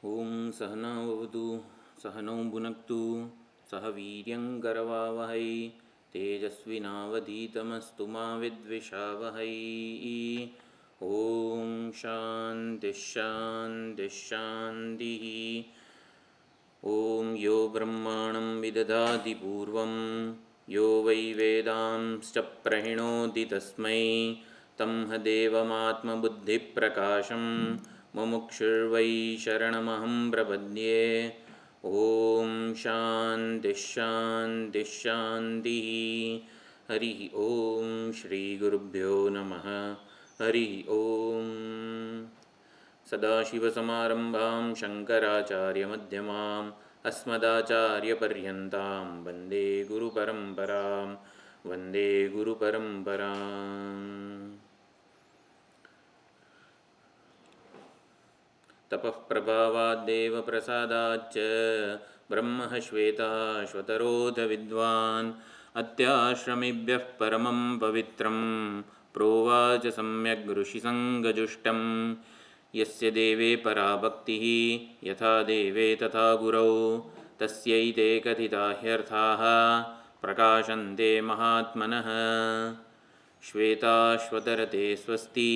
ओं सहनाववतु सहनौ भुनक्तु सह वीर्यङ्करवावहै तेजस्विनावधीतमस्तु मा विद्विषावहै। ॐ शान्तिः शान्तिः शान्तिः। ॐ यो ब्रह्माणं विदधाति पूर्वं यो वै वेदांश्च प्रहिणोति तस्मै तं ह देवमात्मबुद्धिप्रकाशं मुमुक्षुर्वै शरणमहं प्रपद्ये। ॐ शान्तिः शान्तिः शान्तिः। हरिः ॐ श्रीगुरुभ्यो नमः। हरिः ॐ। सदाशिवसमारम्भां शङ्कराचार्यमध्यमाम् अस्मदाचार्यपर्यन्तां वन्दे गुरुपरम्परां वन्दे गुरुपरम्पराम्। तपः प्रभावाद्देव प्रसादाच्च ब्रह्मः श्वेताश्वतरोऽथ विद्वान् अत्याश्रमिभ्यः परमं पवित्रं प्रोवाच सम्यग् ऋषिसङ्गजुष्टं। यस्य देवे परा भक्तिः यथा देवे तथा गुरौ तस्यैते कथिता ह्यर्थाः प्रकाशन्ते महात्मनः। श्वेताश्वतरते स्वस्ति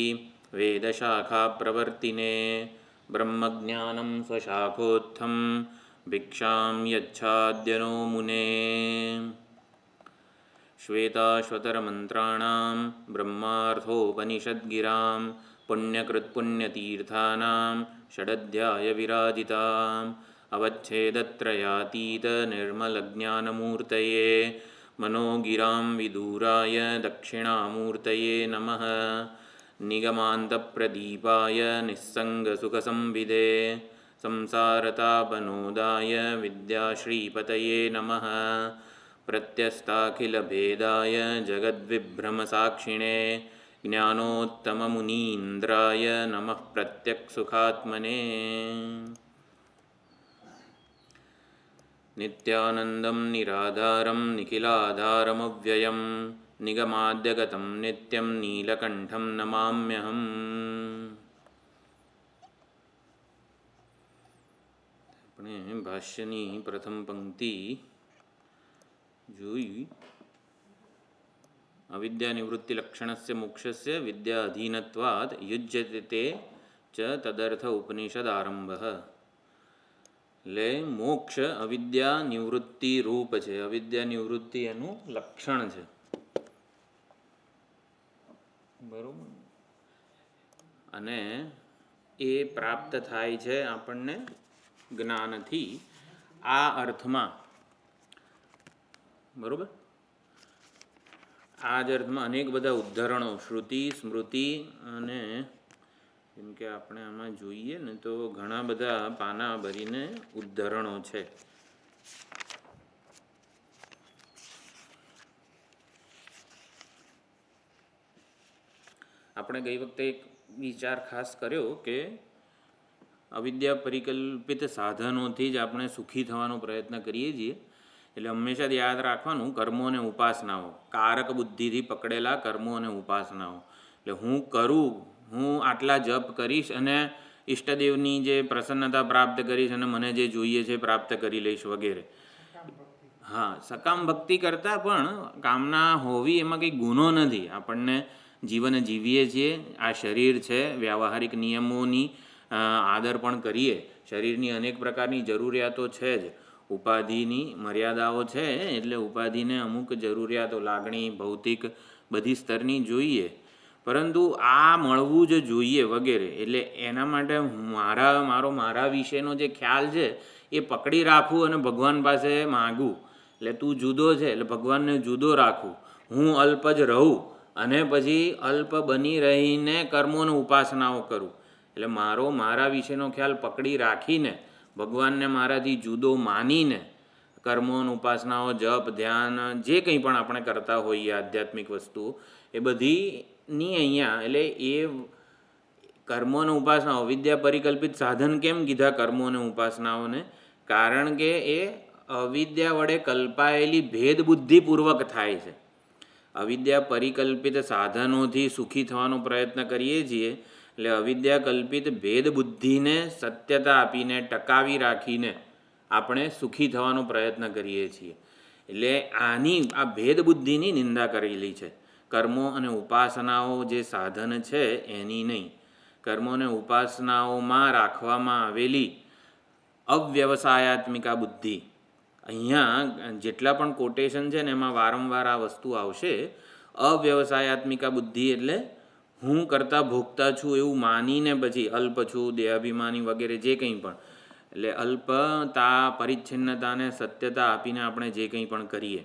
वेदशाखाप्रवर्तिने ब्रह्मज्ञानं स्वशाखोत्थं भिक्षां यच्छाद्यनो मुने। श्वेताश्वतरमन्त्राणां ब्रह्मार्थोपनिषद्गिरां पुण्यकृत्पुण्यतीर्थानां षडध्यायविराजिताम् अवच्छेदत्रयातीतनिर्मलज्ञानमूर्तये मनोगिरां विदूराय दक्षिणामूर्तये नमः। निगमान्तप्रदीपाय निस्सङ्गसुखसंविदे संसारतापनोदाय विद्याश्रीपतये नमः। प्रत्यस्ताखिलभेदाय जगद्विभ्रमसाक्षिणे ज्ञानोत्तममुनीन्द्राय नमः प्रत्यक्सुखात्मने। नित्यानन्दं निराधारं निखिलाधारमव्ययं निगमाद्यगतं नित्यं नीलकण्ठं नमाम्यहम्। આપણે ભાષ્યની પ્રથમ પંક્તિ જોઈ. અવિદ્યાનિવૃત્તિલક્ષણસ્ય મોક્ષસ્ય વિદ્યાધીનત્વાદ યુજ્યતે તે ચ તદર્થ ઉપનિષદારંભ. એટલે મોક્ષ અવિદ્યા નિવૃત્તિ રૂપ છે. અવિદ્યા નિવૃત્તિ એનું લક્ષણ છે. બરોબર. અને એ પ્રાપ્ત થાય છે આપણને જ્ઞાનથી. આ અર્થમાં બરોબર, આ જ અર્થમાં અનેક બધા ઉદ્ધરણો શ્રુતિ સ્મૃતિ અને જેમ કે આપણે આમાં જોઈએ ને તો ઘણા બધા પાના ભરીને ઉદ્ધરણો છે. આપણે ગઈ વખતે એક વિચાર ખાસ કર્યો કે અવિદ્યા પરિકલ્પિત સાધનોથી જ આપણે સુખી થવાનો પ્રયત્ન કરીએ છીએ. એટલે હંમેશા યાદ રાખવાનું કર્મો અને ઉપાસનાઓ, કારક બુદ્ધિથી પકડેલા કર્મો અને ઉપાસનાઓ. એટલે હું કરું, હું આટલા જપ કરીશ અને ઈષ્ટદેવની જે પ્રસન્નતા પ્રાપ્ત કરીશ અને મને જે જોઈએ છે પ્રાપ્ત કરી લઈશ વગેરે. હા, સકામ ભક્તિ કરતાં પણ કામના હોવી એમાં કંઈ ગુનો નથી. આપણને જીવન જીવીએ છીએ, આ શરીર છે, વ્યાવહારિક નિયમોની આદર પણ કરીએ. શરીરની અનેક પ્રકારની જરૂરિયાતો છે જ, ઉપાધિની મર્યાદાઓ છે. એટલે ઉપાધિને અમુક જરૂરિયાતો લાગણી ભૌતિક બધી સ્તરની જોઈએ, પરંતુ આ મળવું જ જોઈએ વગેરે. એટલે એના માટે મારા વિશેનો જે ખ્યાલ છે એ પકડી રાખવું અને ભગવાન પાસે માગું. એટલે તું જુદો છે એટલે ભગવાનને જુદો રાખવું. હું અલ્પ જ રહું અને પછી અલ્પ બની રહીને કર્મોની ઉપાસનાઓ કરું. એટલે મારા વિશેનો ખ્યાલ પકડી રાખીને ભગવાનને મારાથી જુદો માનીને કર્મોની ઉપાસનાઓ, જપ, ધ્યાન, જે કંઈ પણ આપણે કરતા હોઈએ આધ્યાત્મિક વસ્તુઓ, એ બધીની અહીંયા એટલે એ કર્મોની ઉપાસનાઓ વિદ્યા પરિકલ્પિત સાધન કેમ કીધા કર્મોને ઉપાસનાઓને? કારણ કે એ અવિદ્યા વડે કલ્પાયેલી ભેદ બુદ્ધિપૂર્વક થાય છે. અવિદ્યા પરિકલ્પિત સાધનોથી સુખી થવાનો પ્રયત્ન કરીએ છીએ એટલે અવિદ્યા કલ્પિત ભેદ બુદ્ધિને સત્યતા આપીને ટકાવી રાખીને આપણે સુખી થવાનો પ્રયત્ન કરીએ છીએ. એટલે આ ભેદ બુદ્ધિની નિંદા કરેલી છે. કર્મો અને ઉપાસનાઓ જે સાધન છે એની નહીં. કર્મો અને ઉપાસનાઓમાં રાખવામાં આવેલી અવ્યવસાયાત્મિકા બુદ્ધિ, અહીંયા જેટલા પણ કોટેશન છે ને એમાં વારંવાર આ વસ્તુ આવશે. અવ્યવસાયાત્મિકા બુદ્ધિ એટલે હું કરતાં ભોગતા છું એવું માનીને પછી અલ્પ છું, દેહાભિમાની વગેરે જે કંઈ પણ, એટલે અલ્પતા, પરિચ્છિન્નતાને સત્યતા આપીને આપણે જે કંઈ પણ કરીએ.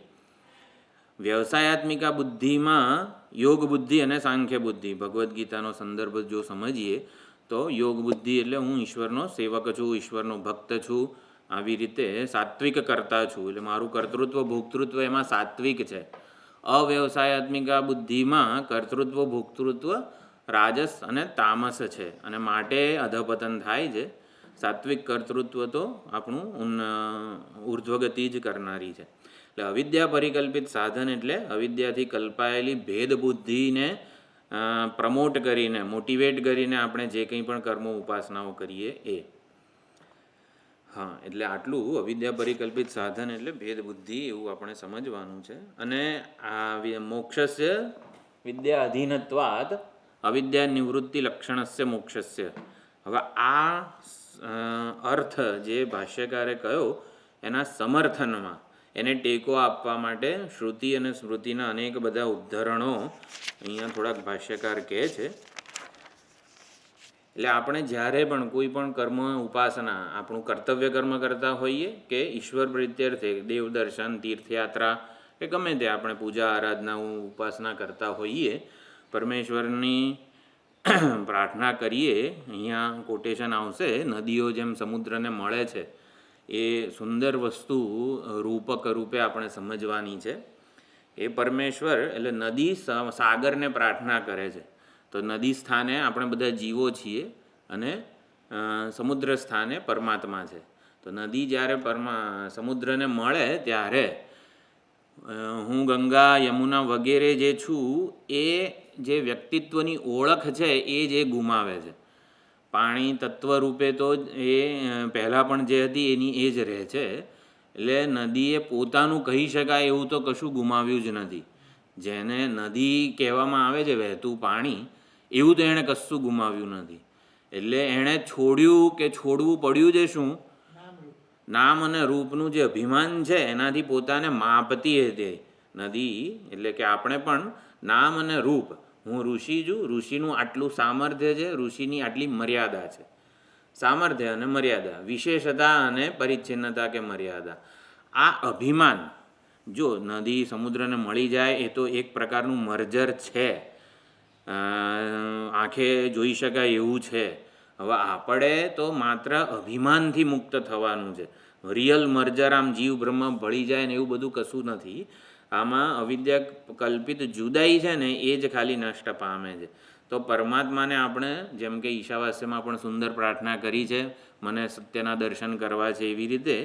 વ્યવસાયાત્મિકા બુદ્ધિમાં યોગ બુદ્ધિ અને સાંખ્ય બુદ્ધિ, ભગવદ્ ગીતાનો સંદર્ભ જો સમજીએ તો યોગ બુદ્ધિ એટલે હું ઈશ્વરનો સેવક છું, ઈશ્વરનો ભક્ત છું, આવી રીતે સાત્વિક કરતા છું, એટલે મારું કર્તૃત્વ ભોક્તૃત્વ એમાં સાત્વિક છે. અવ્યવસાયાત્મિકા બુદ્ધિમાં કર્તૃત્વ ભોક્તૃત્વ રાજસ અને તામસ છે અને માટે અધપતન થાય છે. સાત્વિક કર્તૃત્વ તો આપણું ઉર્ધ્વગતિ જ કરનારી છે. એટલે અવિદ્યા પરિકલ્પિત સાધન એટલે અવિદ્યાથી કલ્પાયેલી ભેદ બુદ્ધિને પ્રમોટ કરીને, મોટિવેટ કરીને આપણે જે કંઈ પણ કર્મો ઉપાસનાઓ કરીએ એ. હા, એટલે આટલું અવિદ્યા પરિકલ્પિત સાધન એટલે ભેદ બુદ્ધિ એવું આપણે સમજવાનું છે. અને આ મોક્ષસ્ય વિદ્યા અધીનત્વાદ અવિદ્યા નિવૃત્તિ લક્ષણસ્ય મોક્ષસ્ય. હવે આ અર્થ જે ભાષ્યકારે કહ્યો એના સમર્થનમાં એને ટેકો આપવા માટે શ્રુતિ અને સ્મૃતિના અનેક બધા ઉદ્ધરણો અહીંયા થોડાક ભાષ્યકાર કહે છે. એટલે આપણે જ્યારે પણ કોઈ પણ કર્મ ઉપાસના આપણું કર્તવ્ય કર્મ કરતા હોઈએ કે ઈશ્વર પ્રીત્યર્થે દેવદર્શન, તીર્થયાત્રા કે ગમે તે આપણે પૂજા આરાધના ઉપાસના કરતા હોઈએ, પરમેશ્વરની પ્રાર્થના કરીએ. અહીંયા કોટેશન આવશે, નદીઓ જેમ સમુદ્રને મળે છે એ સુંદર વસ્તુ રૂપક રૂપે આપણે સમજવાની છે. એ પરમેશ્વર એટલે નદી સાગરને પ્રાર્થના કરે છે. તો નદી સ્થાને આપણે બધા જીવો છીએ અને સમુદ્ર સ્થાને પરમાત્મા છે. તો નદી જ્યારે સમુદ્રને મળે ત્યારે હું ગંગા, યમુના વગેરે જે છું એ જે વ્યક્તિત્વની ઓળખ છે એ જે ગુમાવે છે. પાણી તત્વ રૂપે તો એ પહેલાં પણ જે હતી એની એ જ રહે છે. એટલે નદીએ પોતાનું કહી શકાય એવું તો કશું ગુમાવ્યું જ નથી. જેને નદી કહેવામાં આવે છે, વહેતું પાણી, એવું તો એણે કશું ગુમાવ્યું નથી. એટલે એણે છોડ્યું કે છોડવું પડ્યું છે શું? નામ અને રૂપનું જે અભિમાન છે એનાથી પોતાને માપતી હતી નદી. એટલે કે આપણે પણ નામ અને રૂપ, હું ઋષિ છું, ઋષિનું આટલું સામર્થ્ય છે, ઋષિની આટલી મર્યાદા છે. સામર્થ્ય અને મર્યાદા, વિશેષતા અને પરિચ્છિન્નતા કે મર્યાદા, આ અભિમાન જો નદી સમુદ્રને મળી જાય એ તો એક પ્રકારનું મર્જર છે, આંખે જોઈ શકાય એવું છે. હવે આપણે તો માત્ર અભિમાનથી મુક્ત થવાનું છે. રિયલ મર્જર આમ જીવ બ્રહ્મ ભળી જાય ને એવું બધું કશું નથી. આમાં અવિદ્યા કલ્પિત જુદાઈ છે ને એ જ ખાલી નષ્ટ પામે છે. તો પરમાત્માને આપણે જેમ કે ઈશાવાસ્યમાં પણ સુંદર પ્રાર્થના કરી છે, મને સત્યના દર્શન કરવા છે, એવી રીતે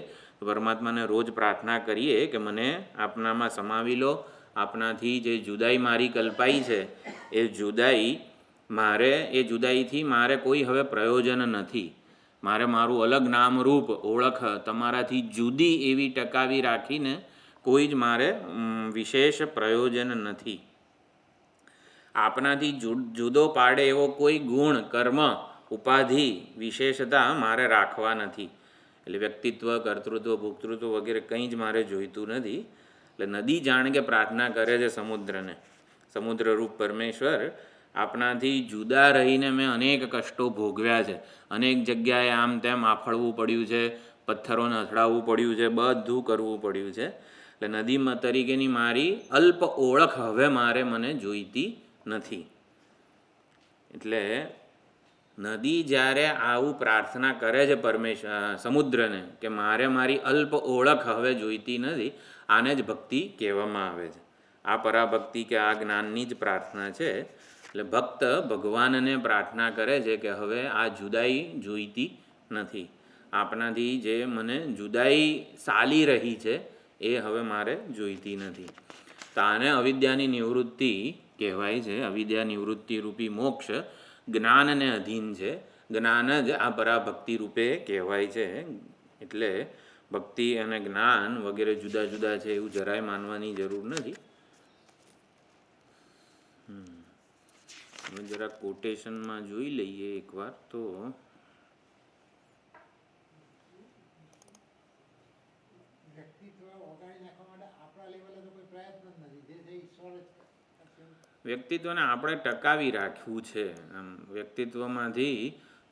પરમાત્માને રોજ પ્રાર્થના કરીએ કે મને આપનામાં સમાવી લો. આપનાથી જે જુદાઈ મારી કલ્પાઈ છે એ જુદાઈથી મારે કોઈ હવે પ્રયોજન નથી. મારે મારું અલગ નામ રૂપ ઓળખ તમારાથી જુદી એવી ટકાવી રાખીને કોઈ જ મારે વિશેષ પ્રયોજન નથી. આપનાથી જુદો પાડે એવો કોઈ ગુણ, કર્મ, ઉપાધિ, વિશેષતા મારે રાખવા નથી. એટલે વ્યક્તિત્વ, કર્તૃત્વ, ભોક્તૃત્વ વગેરે કંઈ જ મારે જોઈતું નથી. એટલે નદી જાણે કે પ્રાર્થના કરે છે સમુદ્રને, સમુદ્રરૂપ પરમેશ્વર, આપણાથી જુદા રહીને મેં અનેક કષ્ટો ભોગવ્યા છે, અનેક જગ્યાએ આમ તેમ આફળવું પડ્યું છે, પથ્થરોને અથડાવવું પડ્યું છે, બધું કરવું પડ્યું છે. એટલે નદી તરીકેની મારી અલ્પ ઓળખ હવે મને જોઈતી નથી. એટલે નદી જ્યારે આવું પ્રાર્થના કરે છે સમુદ્રને કે મારે મારી અલ્પ ઓળખ હવે જોઈતી નથી, આને જ ભક્તિ કહેવામાં આવે છે. આ પરાભક્તિ કે આ જ્ઞાનની જ પ્રાર્થના છે. એટલે ભક્ત ભગવાનને પ્રાર્થના કરે છે કે હવે આ જુદાઈ જોઈતી નથી. આપણાથી જે મને જુદાઈ ચાલી રહી છે એ હવે મારે જોઈતી નથી. તો આને અવિદ્યાની નિવૃત્તિ કહેવાય છે. અવિદ્યા નિવૃત્તિ રૂપી મોક્ષ જ્ઞાનને અધીન છે. જ્ઞાન જ આ પરાભક્તિ રૂપે કહેવાય છે. એટલે ભક્તિ અને જ્ઞાન વગેરે જુદા જુદા છે એવું જરાય માનવાની જરૂર નથી. હવે જરા કોટેશનમાં જોઈ લઈએ એકવાર તો વ્યક્તિત્વને આપણે ટકાવી રાખવું છે. આમ વ્યક્તિત્વમાંથી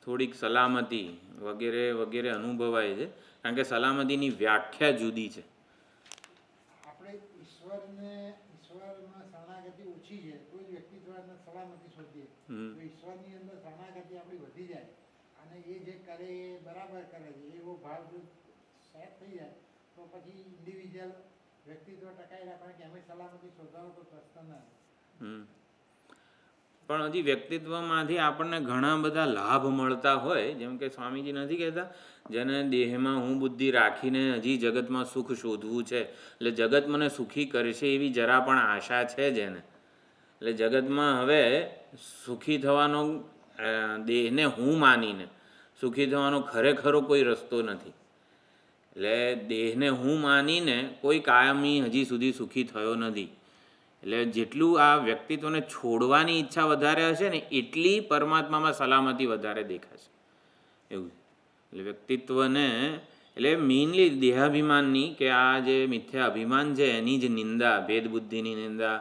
થોડીક સલામતી વગેરે વગેરે અનુભવાય છે, કારણ કે સલામતીની વ્યાખ્યા જુદી છે. આપણે ઈશ્વરમાં શરણાગતિ ઓછી છે તો જ વ્યક્તિત્વને સલામતી શોધીએ. તો ઈશ્વરની અંદર શરણાગતિ આપણી વધી જાય અને એ જે કરે એ બરાબર કરે છે એવો ભાવ જો સેટ થઈ જાય તો પછી ઇન્ડિવિજ્યુઅલ વ્યક્તિત્વ ટકાઈ રાખવાનું કે એમ સલામતી શોધવાનો કોઈ પ્રશ્ન ના. પણ હજી વ્યક્તિત્વમાંથી આપણને ઘણા બધા લાભ મળતા હોય, જેમ કે સ્વામીજી નથી કહેતા, જેને દેહમાં હું બુદ્ધિ રાખીને હજી જગતમાં સુખ શોધવું છે, એટલે જગત મને સુખી કરશે એવી જરા પણ આશા છે જેને, એટલે જગતમાં હવે સુખી થવાનો દેહને હું માનીને સુખી થવાનો ખરેખરો કોઈ રસ્તો નથી. એટલે દેહને હું માનીને કોઈ કાયમી હજી સુધી સુખી થયો નથી. એટલે જેટલું આ વ્યક્તિત્વને છોડવાની ઈચ્છા વધારે હશે ને એટલી પરમાત્મામાં સલામતી વધારે દેખાશે એવું. એટલે વ્યક્તિત્વને એટલે મેઇનલી દેહાભિમાનની કે આ જે મિથ્યા અભિમાન છે એની જ નિંદા, ભેદબુદ્ધિની નિંદા,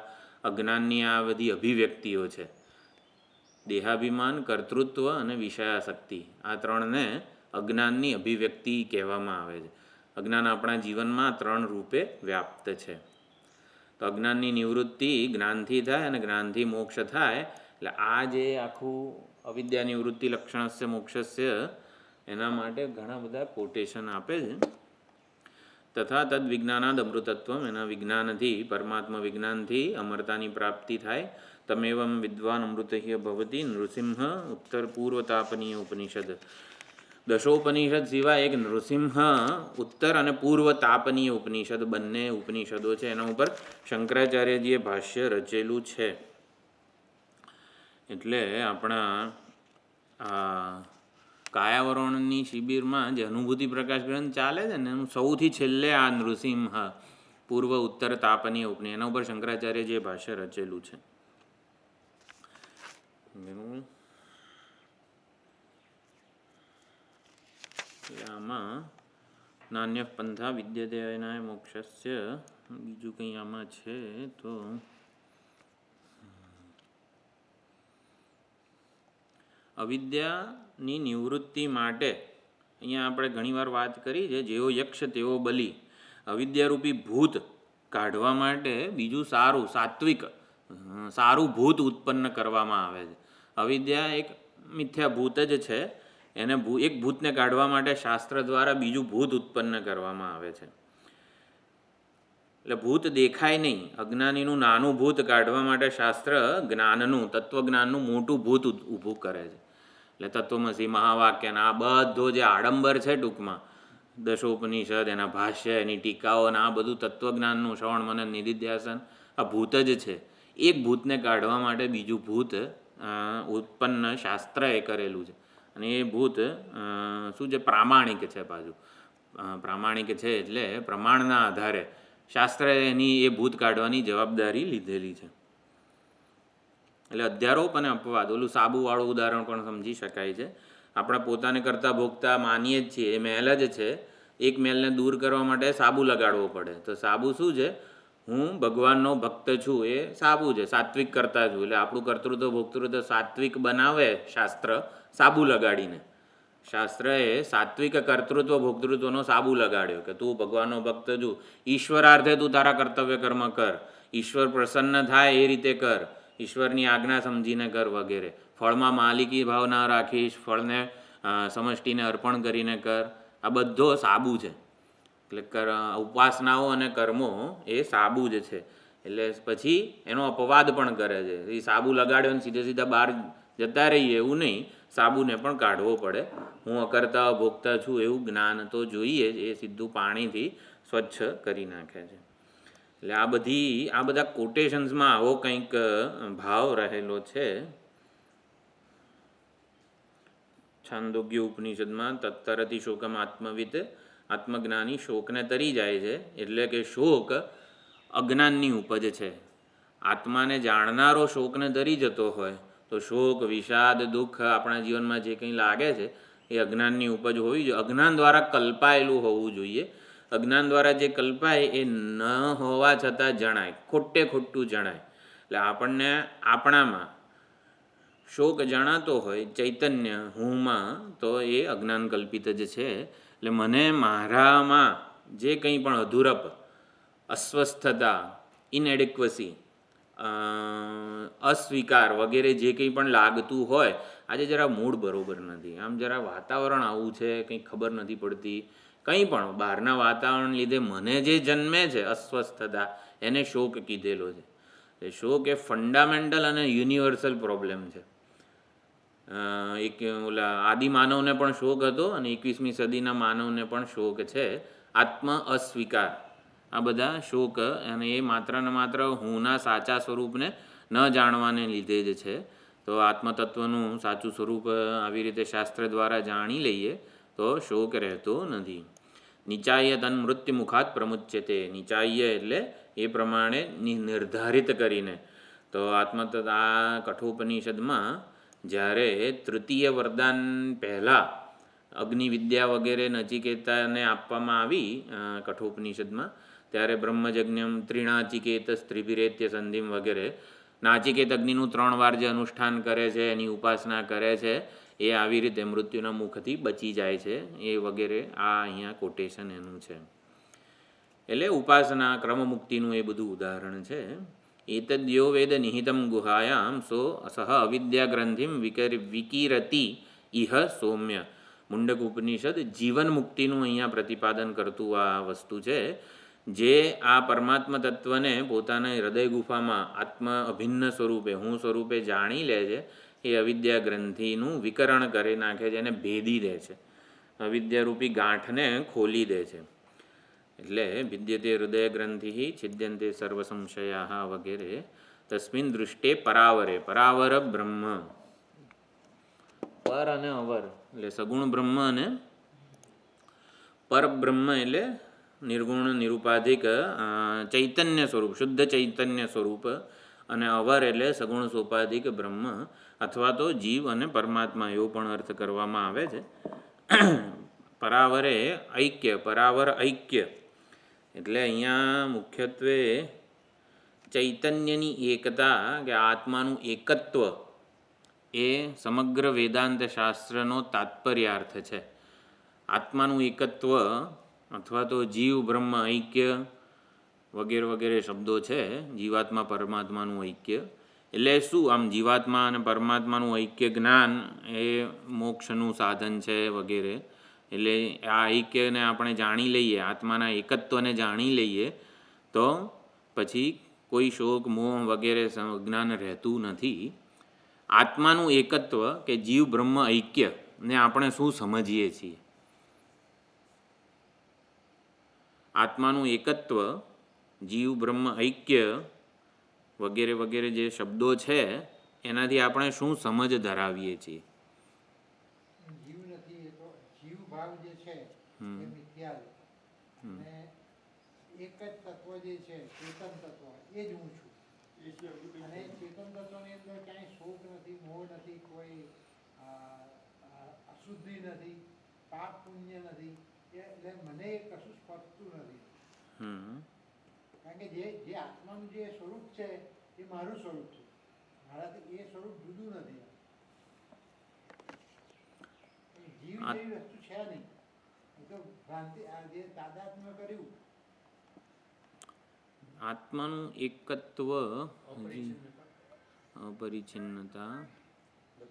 અજ્ઞાનની આ બધી અભિવ્યક્તિઓ છે. દેહાભિમાન, કર્તૃત્વ અને વિષયાસક્તિ, આ ત્રણને અજ્ઞાનની અભિવ્યક્તિ કહેવામાં આવે છે. અજ્ઞાન આપણા જીવનમાં 3 રૂપે વ્યાપ્ત છે. તો અજ્ઞાનની નિવૃત્તિ જ્ઞાનથી થાય અને જ્ઞાનથી મોક્ષ થાય. એટલે આ જે આખું અવિદ્યા નિવૃત્તિ લક્ષણસ્ય મોક્ષસ્ય એના માટે ઘણા બધા કોટેશન આપે છે. તથા તદ વિજ્ઞાનાદ અમૃતત્વમ, એના વિજ્ઞાનથી પરમાત્મા વિજ્ઞાનથી અમરતાની પ્રાપ્તિ થાય. તમેવમ વિદ્વાન અમૃતહ્ય ભવતી નૃસિંહ ઉત્તર પૂર્વતાપનીય ઉપનિષદ. દશોપનિષદ સિવાય એક નૃસિંહ ઉત્તર અને પૂર્વ તાપનીય ઉપનિષદ, બંને ઉપનિષદો છે. એના ઉપર શંકરાચાર્યજીએ ભાષ્ય રચેલું છે. એટલે આપણા આ કાયાવરણની શિબિરમાં જે અનુભૂતિ પ્રકાશ ગ્રંથ ચાલે છે ને એનું સૌથી છેલ્લે આ નૃસિંહ પૂર્વ ઉત્તર તાપનીય ઉપનિષદ, એના ઉપર શંકરાચાર્યજીએ ભાષ્ય રચેલું છે. આમાં નાન્ય પંથા વિદ્યતે અયનાય મોક્ષસ્ય, બીજું કંઈ આમાં છે તો અવિદ્યાની નિવૃત્તિ માટે અહીંયા આપણે ઘણીવાર વાત કરી છે, જેવો યક્ષ તેવો બલિ. અવિદ્યારૂપી ભૂત કાઢવા માટે બીજું સારું સાત્વિક સારું ભૂત ઉત્પન્ન કરવામાં આવે છે. અવિદ્યા એક મિથ્યા ભૂત જ છે. એને એક ભૂતને કાઢવા માટે શાસ્ત્ર દ્વારા બીજું ભૂત ઉત્પન્ન કરવામાં આવે છે. એટલે ભૂત દેખાય નહીં, અજ્ઞાનીનું નાનું ભૂત કાઢવા માટે શાસ્ત્ર જ્ઞાનનું, તત્વજ્ઞાનનું મોટું ભૂત ઊભું કરે છે. એટલે તત્વમસી મહાવાક્યના આ બધો જે આડંબર છે ટૂંકમાં, દશોપનિષદ, એના ભાષ્ય, એની ટીકાઓ અને આ બધું તત્વજ્ઞાનનું શ્રવણ મનન નિધિધ્યાસન આ ભૂત જ છે. એક ભૂતને કાઢવા માટે બીજું ભૂત ઉત્પન્ન શાસ્ત્રએ કરેલું છે. અને એ ભૂત શું છે? પ્રામાણિક છે. પાછું પ્રામાણિક છે એટલે પ્રમાણના આધારે શાસ્ત્રએ એની એ ભૂત કાઢવાની જવાબદારી લીધેલી છે. એટલે અધ્યારોપ અને અપવાદ, ઓલું સાબુવાળું ઉદાહરણ પણ સમજી શકાય છે. આપણે પોતાને કરતાં ભોગતા માનીએ જ છીએ, એ મેલ જ છે. એક મેલને દૂર કરવા માટે સાબુ લગાડવો પડે. તો સાબુ શું છે? હું ભગવાનનો ભક્ત છું, એ સાબુ છે. સાત્વિક કરતા છું એટલે આપણું કર્તૃત્વ ભોક્તૃત્વ સાત્વિક બનાવે શાસ્ત્ર સાબુ લગાડીને. શાસ્ત્રએ સાત્વિક કર્તૃત્વ ભોક્તૃત્વનો સાબુ લગાડ્યો કે તું ભગવાનનો ભક્ત છું, ઈશ્વરાર્થે તું તારા કર્તવ્ય કર્મ કર, ઈશ્વર પ્રસન્ન થાય એ રીતે કર, ઈશ્વરની આજ્ઞા સમજીને કર વગેરે. ફળમાં માલિકી ભાવ ના રાખીશ, ફળને સમષ્ટિને અર્પણ કરીને કર. આ બધો સાબુ છે. એટલે ઉપાસનાઓ અને કર્મો એ સાબુ જ છે. એટલે પછી એનો અપવાદ પણ કરે છે. એ સાબુ લગાડ્યો ને સીધે સીધા બહાર જતા રહીએ એવું નહીં, સાબુને પણ કાઢવો પડે. હું અકર્તા ભોગતા છું એવું જ્ઞાન તો જોઈએ જ, એ સીધું પાણીથી સ્વચ્છ કરી નાખે છે. એટલે આ બધા કોટેશન્સમાં આવો કંઈક ભાવ રહેલો છે. છાંદોગ્ય ઉપનિષદમાં તત્તરતી શોકમ આત્મવિદ, આત્મજ્ઞાની શોકને તરી જાય છે. એટલે કે શોક અજ્ઞાનની ઉપજ છે. આત્માને જાણનારો શોકને તરી જતો હોય તો શોક, વિષાદ, દુઃખ આપણા જીવનમાં જે કંઈ લાગે છે એ અજ્ઞાનની ઉપજ હોવી જોઈએ. અજ્ઞાન દ્વારા કલ્પાયેલું હોવું જોઈએ. અજ્ઞાન દ્વારા જે કલ્પાય એ ન હોવા છતાં જણાય, ખોટે ખોટું જણાય. એટલે આપણને આપણામાં શોક જણાતો હોય ચૈતન્ય હુંમાં, તો એ અજ્ઞાન કલ્પિત જ છે. એટલે મને મારામાં જે કંઈ પણ અધૂરપ, અસ્વસ્થતા, ઇનએડિક્વસી, અસ્વીકાર વગેરે જે કંઈ પણ લાગતું હોય, આજે જરા મૂડ બરોબર નથી, આમ જરા વાતાવરણ આવું છે, કંઈ ખબર નથી પડતી, કંઈ પણ બહારના વાતાવરણ લીધે મને જે જન્મે છે અસ્વસ્થતા, એને શોક કીધેલો છે. એ શોક એ ફંડામેન્ટલ અને યુનિવર્સલ પ્રોબ્લેમ છે. એક ઓલા આદિમાનવને પણ શોક હતો અને 21મી સદીના માનવને પણ શોક છે. આત્મ અસ્વીકાર, આ બધા શોક, અને એ માત્ર ને માત્ર હુંના સાચા સ્વરૂપને ન જાણવાને લીધે જ છે. તો આત્મતત્વનું સાચું સ્વરૂપ આવી રીતે શાસ્ત્ર દ્વારા જાણી લઈએ તો શોક રહેતો નથી. નિચાય્ય તન મૃત્યુ મુખાત પ્રમુચ્યતે. નિચાય્ય એટલે એ પ્રમાણે નિર્ધારિત કરીને. તો આ કઠોપનિષદમાં જ્યારે તૃતીય વરદાન પહેલાં અગ્નિવિદ્યા વગેરે નચિકેતાને આપવામાં આવી કઠોપનિષદમાં, ત્યારે બ્રહ્મયજ્ઞમ ત્રિણાચિકેત સ્ત્રીભિરેત્ય સંધિમ વગેરે, નાચિકેત અગ્નિનું 3 વાર જે અનુષ્ઠાન કરે છે, એની ઉપાસના કરે છે, એ આવી રીતે મૃત્યુના મુખથી બચી જાય છે, એ વગેરે આ અહીંયા કોટેશન એનું છે. એટલે ઉપાસના ક્રમમુક્તિનું એ બધું ઉદાહરણ છે. એતદ્યો વેદ નિહિતમ ગુહાયામ સો સહ અવિદ્યા ગ્રંથિમ વિકીરતી ઇહ સૌમ્ય. મુંડક ઉપનિષદ જીવન મુક્તિનું અહીંયા પ્રતિપાદન કરતું આ વસ્તુ છે. જે આ પરમાત્મા તત્વને પોતાના હૃદય ગુફામાં આત્મ અભિન્ન સ્વરૂપે, હું સ્વરૂપે જાણી લે છે, એ અવિદ્યા ગ્રંથિનું વિકરણ કરી નાખે છે, એને ભેદી દે છે, અવિદ્યારૂપી ગાંઠને ખોલી દે છે. એટલે ભિદ્યતે હૃદય ગ્રંથિ છિદ્યંતે સર્વ સંશયા વગેરે. તસ્મિન દૃષ્ટે પરાવરે, પરાવર બ્રહ્મ, પર અને અવર એટલે સગુણ બ્રહ્મ અને પરબ્રહ્મ એટલે નિર્ગુણ નિરુપાધિક ચૈતન્ય સ્વરૂપ, શુદ્ધ ચૈતન્ય સ્વરૂપ, અને અવર એટલે સગુણ સોપાધિક બ્રહ્મ અથવા તો જીવ અને પરમાત્મા, એવો પણ અર્થ કરવામાં આવે છે. પરાવરે ઐક્ય, પરાવર ઐક્ય એટલે અહીંયા મુખ્યત્વે ચૈતન્યની એકતા કે આત્માનું એકત્વ એ સમગ્ર વેદાંત શાસ્ત્રનો તાત્પર્યાર્થ છે. આત્માનું એકત્વ અથવા તો જીવ બ્રહ્મ ઐક્ય વગેરે વગેરે શબ્દો છે. જીવાત્મા પરમાત્માનું ઐક્ય એટલે શું? આમ જીવાત્મા અને પરમાત્માનું ઐક્ય જ્ઞાન એ મોક્ષનું સાધન છે વગેરે. એટલે આ ઐક્યને આપણે જાણી લઈએ, આત્માના એકત્વને જાણી લઈએ, તો પછી કોઈ શોક મોહ વગેરે જ્ઞાન રહેતું નથી. આત્માનું એકત્વ કે જીવ બ્રહ્મ ઐક્ય ને આપણે શું સમજીએ છીએ? આત્માનું એકત્વ, જીવ બ્રહ્મ ઐક્ય વગેરે વગેરે જે શબ્દો છે, એનાથી આપણે શું સમજ ધરાવીએ છીએ? જીવ નથી, એ તો જીવ ભાવ જે છે એ મિથ્યા છે, અને એક જ તત્વ જે છે ચેતન તત્વ, એ જ હું છું. અને ચેતન તત્વની અંદર ક્યાંય શોક નથી, મોહ નથી, કોઈ અશુદ્ધિ નથી, પાપ પુણ્ય નથી. એટલે મને એ કશું સ્પર્શતું નથી. કારણ કે જે આત્માનું જે સ્વરૂપ છે એ મારું સ્વરૂપ છે, મારાથી એ સ્વરૂપ જુદું નથી. જીવ જેવી વસ્તુ છે નહીં. એ તો ભ્રાંતિ, આ જે તાદાત્મ્ય કર્યું. આત્માનું એકત્વ, અપરિચ્છિન્નતા,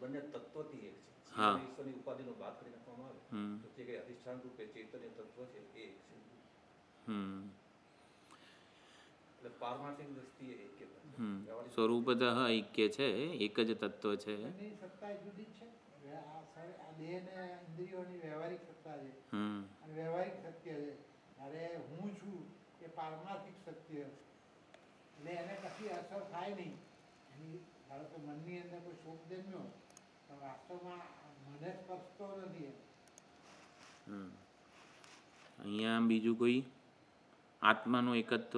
બંને તત્વથી એક છે. હા. ઈશ્વરની ઉપાધિનો ભાગ કરી નાખવામાં આવે તો જે કંઈ અધિષ્ઠાન રૂપે ચૈતન્ય તત્વ છે એ એક છે. એટલે પારમાર્થિક દ્રષ્ટિએ એક સ્વરૂપતઃ ઐક્ય છે, એક જ તત્વ છે. એની સત્તા જુદી જ છે. આ દેહ ને ઇન્દ્રિયોની વ્યવહારિક સત્તા છે, અને વ્યવહારિક સત્ય છે. અરે હું છું એ પારમાર્થિક સત્ય, એટલે એને કશી અસર થાય નહીં. એની ધારો કે મનની અંદર કોઈ શોક જન્મ્યો, તો વાસ્તવમાં મને સ્પર્શતો નથી એમ. અહીંયા બીજું કોઈ આત્માનું એકત્વ?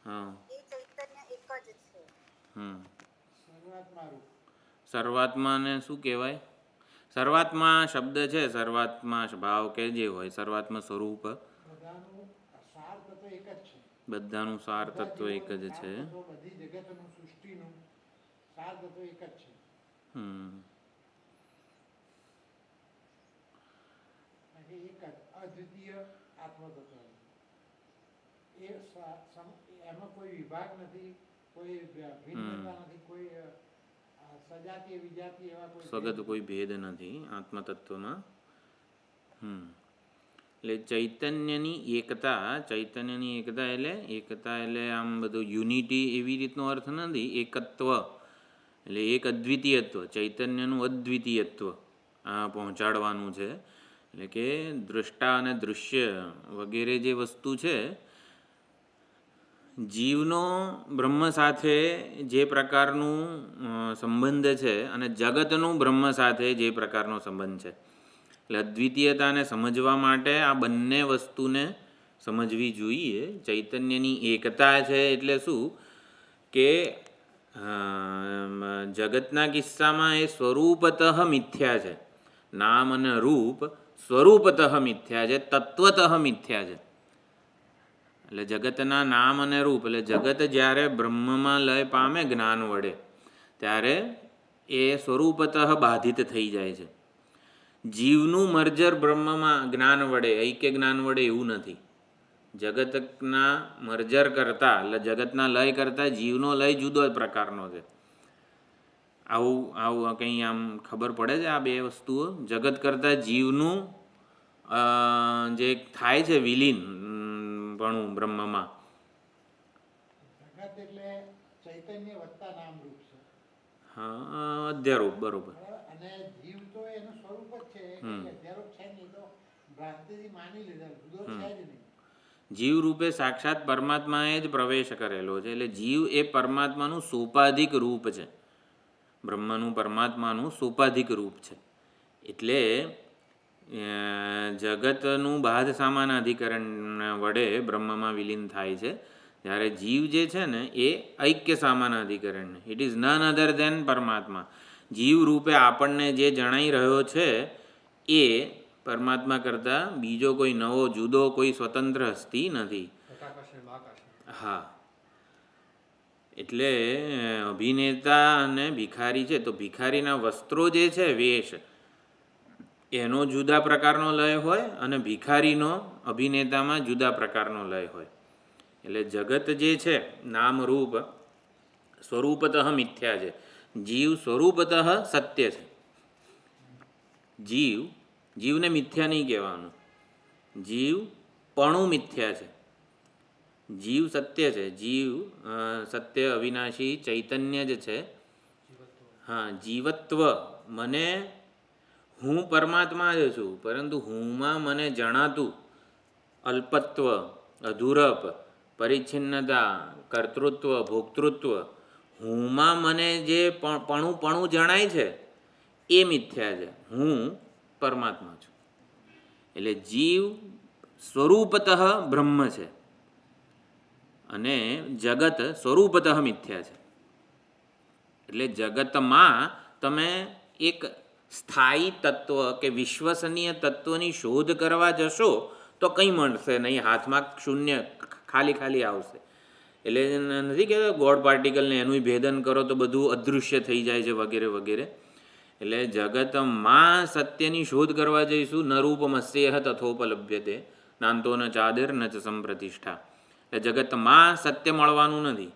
હા. શરૂઆતમાં રૂપ. સર્વાત્માને શું કહેવાય? સર્વાત્મા શબ્દ છે, સર્વાત્મા ભાવ કે જે હોય, સર્વાત્મા સ્વરૂપ બધાનું સાર તત્વ એક જ છે. બધાનું સાર તત્વ એક જ છે. બધી જગતનું સૃષ્ટિનું સાર તત્વ એક જ છે. એક જ અદ્વિતીય આત્મતત્વ. એમાં કોઈ વિભાગ નથી, કોઈ ભિન્નતા નથી, કોઈ સજાતીય વિજાતીય એવા કોઈ સગત કોઈ ભેદ નથી આત્મતત્વમાં. એટલે ચૈતન્યની એકતા એટલે આમ બધું યુનિટી એવી રીતનો અર્થ નથી. એકત્વ એટલે એક અદ્વિતીયત્વ, ચૈતન્યનું અદ્વિતીયત્વ આ પહોંચાડવાનું છે. એટલે કે દ્રષ્ટા અને દૃશ્ય વગેરે જે વસ્તુ છે, જીવનો બ્રહ્મ સાથે જે પ્રકારનું સંબંધ છે અને જગતનું બ્રહ્મ સાથે જે પ્રકારનો સંબંધ છે, એટલે અદ્વિતીયતાને સમજવા માટે આ બંને વસ્તુને સમજવી જોઈએ. ચૈતન્યની એકતા છે એટલે શું કે જગતના કિસ્સામાં એ સ્વરૂપતઃ મિથ્યા છે. નામ અને રૂપ સ્વરૂપતઃ મિથ્યા છે, તત્વતઃ મિથ્યા છે. એટલે જગતના નામ અને રૂપ, એટલે જગત જ્યારે બ્રહ્મમાં લય પામે જ્ઞાન વડે, ત્યારે એ સ્વરૂપતઃ બાધિત થઈ જાય છે. જીવનું મર્જર બ્રહ્મમાં જ્ઞાન વડે, ઐક્ય જ્ઞાન વડે એવું નથી. જગતના મર્જર કરતાં, એટલે જગતના લય કરતાં જીવનો લય જુદો પ્રકારનો છે. આવું કંઈ આમ ખબર પડે છે આ બે વસ્તુઓ? જગત કરતાં જીવનું જે થાય છે વિલીન પણ બ્રહ્મમાં. જગત એટલે ચૈતન્ય વત્તા નામરૂપ છે. હા, અધ્યારૂપ, બરોબર. અને જીવ તો એનું સ્વરૂપ જ છે, અધ્યારૂપ છે નહીં, તો ભ્રાંતિથી માની લીધા, જુદો છે જ નહીં. જીવ રૂપે સાક્ષાત પરમાત્માએ જ પ્રવેશ કરેલો છે. એટલે જીવ એ પરમાત્માનું સોપાધિક રૂપ છે. બ્રહ્મનું પરમાત્માનું સોપાધિક રૂપ છે. એટલે જગતનું બાદ સામાન અધિકરણ વડે બ્રહ્મમાં વિલીન થાય છે. જ્યારે જીવ જે છે ને એ ઐક્ય સામાન અધિકરણ, ઇટ ઇઝ નન અધર દેન પરમાત્મા. જીવ રૂપે આપણને જે જણાઈ રહ્યો છે એ પરમાત્મા કરતાં બીજો કોઈ નવો જુદો કોઈ સ્વતંત્ર હસ્તી નથી. હા, એટલે અભિનેતા અને ભિખારી છે, તો ભિખારીના વસ્ત્રો જે છે, વેશ, એનો જુદા પ્રકારનો લય હોય અને ભિખારીનો અભિનેતામાં જુદા પ્રકારનો લય હોય. એટલે જગત જે છે નામરૂપ સ્વરૂપતઃ મિથ્યા છે, જીવ સ્વરૂપતઃ સત્ય છે. જીવને મિથ્યા નહીં કહેવાનું. જીવ પણું મિથ્યા છે, જીવ સત્ય છે. જીવ સત્ય અવિનાશી ચૈતન્ય જ છે. હા, જીવત્વ, મને હું પરમાત્મા જ છું, પરંતુ હુંમાં મને જણાતું અલ્પત્વ, અધૂરપ, પરિચ્છિન્નતા, કર્તૃત્વ, ભોક્તૃત્વ, હુંમાં મને જે પણું જણાય છે એ મિથ્યા છે. હું પરમાત્મા છું. એટલે જીવ સ્વરૂપતઃ બ્રહ્મ છે અને જગત સ્વરૂપતઃ મિથ્યા છે. એટલે જગતમાં તમે એક સ્થાયી તત્વ કે વિશ્વસનીય તત્વની શોધ કરવા જશો તો કંઈ મળશે નહીં, હાથમાં શૂન્ય ખાલી આવશે. એટલે નથી કહેતા ગોડ પાર્ટિકલને એનું ભેદન કરો તો બધું અદૃશ્ય થઈ જાય છે વગેરે વગેરે. એટલે જગતમાં સત્યની શોધ કરવા જઈશું, ન રૂપમસ્યેહ તથોપલભ્યતે નાંતો ન ચાદર ન ચ સંપ્રતિષ્ઠા. એટલે જગતમાં સત્ય મળવાનું નથી.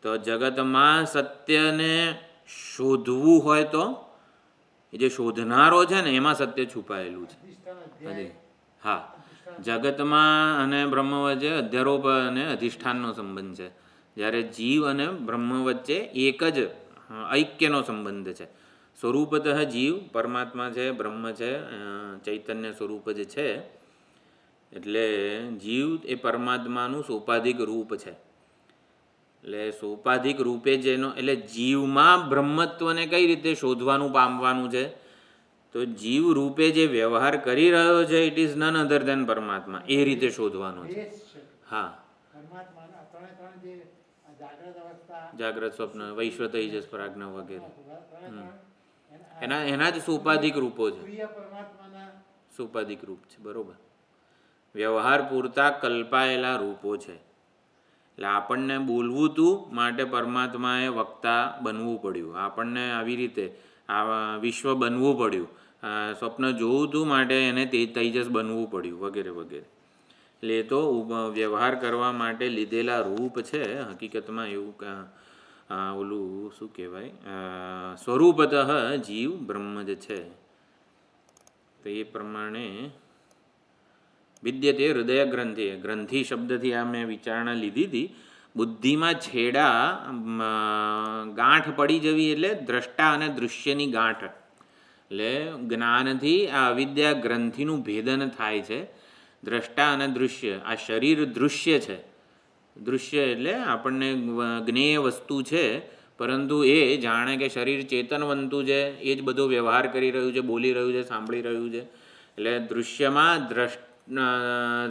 તો જગતમાં સત્યને શોધવું હોય તો એ જે શોધનારો છે ને એમાં સત્ય છુપાયેલું છે. હા, જગતમાં અને બ્રહ્મ વચ્ચે અધ્યારોપ અને અધિષ્ઠાનનો સંબંધ છે, જ્યારે જીવ અને બ્રહ્મ વચ્ચે એક જ ઐક્યનો સંબંધ છે. સ્વરૂપતઃ જીવ પરમાત્મા છે, બ્રહ્મ છે, ચૈતન્ય સ્વરૂપ જ છે. એટલે જીવ એ પરમાત્માનું સોપાધિક રૂપ છે. એટલે સોપાધિક રૂપે જેનો એટલે જીવમાં બ્રહ્મત્વને કઈ રીતે શોધવાનું પામવાનું છે, તો જીવ રૂપે જે વ્યવહાર કરી રહ્યો છે ઇટ ઇઝ નન અધર દેન પરમાત્મા, એ રીતે શોધવાનું છે. બેઝ છે હા, પરમાત્માના ત્રણે ત્રણ જે જાગ્રત અવસ્થા, જાગ્રત સ્વપ્ન વૈશ્વ તેજસ પ્રાજ્ઞ વગેરે ત્રણે એના જ સોપાધિક રૂપો છે, પ્રિય પરમાત્માના સોપાધિક રૂપ છે. બરોબર, વ્યવહાર પૂરતા કલ્પાયેલા રૂપો છે. એટલે આપણને બોલવું હતું માટે પરમાત્માએ વક્તા બનવું પડ્યું, આપણને આવી રીતે આ વિશ્વ બનવું પડ્યું, સ્વપ્ન જોવું હતું માટે એને તેજસ બનવું પડ્યું વગેરે વગેરે. એટલે એ તો વ્યવહાર કરવા માટે લીધેલા રૂપ છે. હકીકતમાં એવું ઓલું શું કહેવાય, સ્વરૂપતઃ જીવ બ્રહ્મ જ છે. તો એ પ્રમાણે વિદ્યતે હૃદય ગ્રંથિ, ગ્રંથિ શબ્દથી આ મેં વિચારણા લીધી હતી. બુદ્ધિમાં છેડા ગાંઠ પડી જવી એટલે દ્રષ્ટા અને દૃશ્યની ગાંઠ. એટલે જ્ઞાનથી આ અવિદ્યા ગ્રંથિનું ભેદન થાય છે. દ્રષ્ટા અને દૃશ્ય, આ શરીર દૃશ્ય છે. દૃશ્ય એટલે આપણને જ્ઞેય વસ્તુ છે, પરંતુ એ જાણે કે શરીર ચેતનવંતું છે, એ જ બધો વ્યવહાર કરી રહ્યું છે, બોલી રહ્યું છે, સાંભળી રહ્યું છે. એટલે દૃશ્યમાં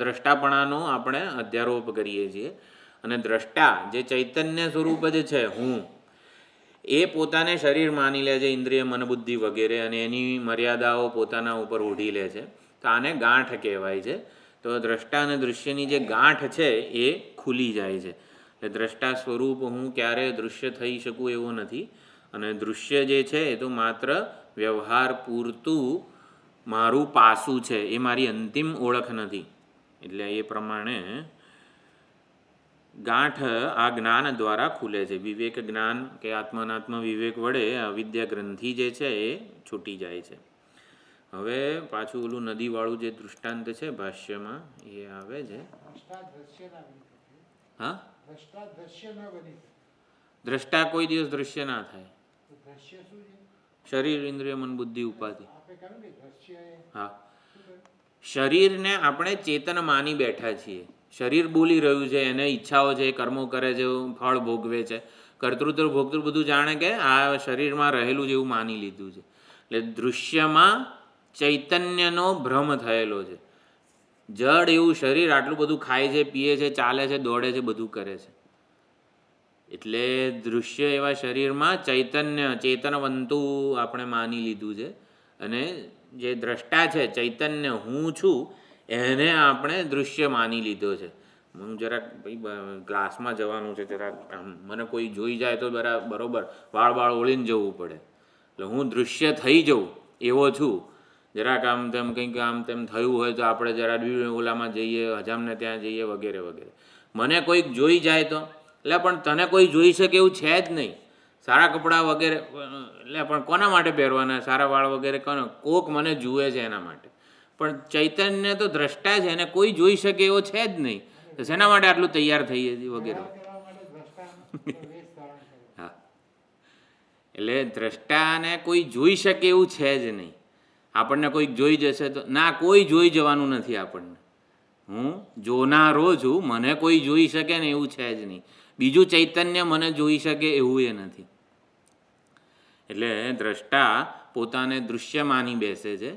દ્રષ્ટાપણાનો આપણે અધ્યારોપ કરીએ છીએ. અને દ્રષ્ટા જે ચૈતન્ય સ્વરૂપ જ છે હું, એ પોતાને શરીર માની લે છે, ઇન્દ્રિય મન બુદ્ધિ વગેરે, અને એની મર્યાદાઓ પોતાના ઉપર ઓઢી લે છે. તો આને ગાંઠ કહેવાય છે. તો દ્રષ્ટા અને દૃશ્યની જે ગાંઠ છે એ ખુલી જાય છે. એટલે દ્રષ્ટા સ્વરૂપ હું ક્યારેય દૃશ્ય થઈ શકું એવો નથી, અને દૃશ્ય જે છે એ તો માત્ર વ્યવહાર પૂરતું મારું પાસું છે, એ મારી અંતિમ ઓળખ નથી. એટલે એ પ્રમાણે ગાંઠ આ જ્ઞાન દ્વારા ખુલે છે. વિવેક જ્ઞાન કે આત્માનાત્મ વિવેક વડે અવિદ્યા ગ્રંથિ જે છે એ છૂટી જાય છે. હવે પાછું ઓલું નદીવાળું જે દૃષ્ટાંત છે ભાષ્યમાં એ આવે છે. હા, દ્રષ્ટા કોઈ દિવસ દૃશ્ય ના થાય. શરીર ઇન્દ્રિય મન બુદ્ધિ ઉપાધિ. હા, શરીરને આપણે ચેતન માની બેઠા છીએ. શરીર બોલી રહ્યું છે, એને ઈચ્છાઓ છે, કર્મો કરે છે, ફળ ભોગવે છે, કર્તૃત્વ ભોગતૃ બધું જાણે કે આ શરીરમાં રહેલું છે એવું માની લીધું છે. એટલે દૃશ્યમાં ચૈતન્યનો ભ્રમ થયેલો છે. જડ એવું શરીર આટલું બધું ખાય છે, પીએ છે, ચાલે છે, દોડે છે, બધું કરે છે. એટલે દૃશ્ય એવા શરીરમાં ચૈતન્ય ચેતનવંતું આપણે માની લીધું છે. અને જે દ્રષ્ટા છે ચૈતન્ય હું છું એને આપણે દૃશ્ય માની લીધો છે. હું જરાક ભાઈ ક્લાસમાં જવાનું છે, જરાક મને કોઈ જોઈ જાય તો બરોબર વાળ ઓળીને જવું પડે. એટલે હું દૃશ્ય થઈ જઉં એવો છું. જરાક આમ તેમ કંઈક આમ તેમ થયું હોય તો આપણે જરા ઓલામાં જઈએ, હજામને ત્યાં જઈએ વગેરે વગેરે. મને કોઈક જોઈ જાય તો, એટલે પણ તને કોઈ જોઈ શકે એવું છે જ નહીં. સારા કપડાં વગેરે એટલે પણ કોના માટે પહેરવાના, સારા વાળ વગેરે કોક મને જુએ છે એના માટે. પણ ચૈતન્ય તો દ્રષ્ટા છે, એને કોઈ જોઈ શકે એવો છે જ નહીં. તો શેના માટે આટલું તૈયાર થઈએ છીએ વગેરે. હા, એટલે દ્રષ્ટાને કોઈ જોઈ શકે એવું છે જ નહીં. આપણને કોઈક જોઈ જશે તો ના, કોઈ જોઈ જવાનું નથી આપણને. હું જોનારો છું, મને કોઈ જોઈ શકે ને એવું છે જ નહીં. બીજું ચૈતન્ય મને જોઈ શકે એવું એ નથી. એટલે દ્રષ્ટા પોતાને દૃશ્ય માની બેસે છે,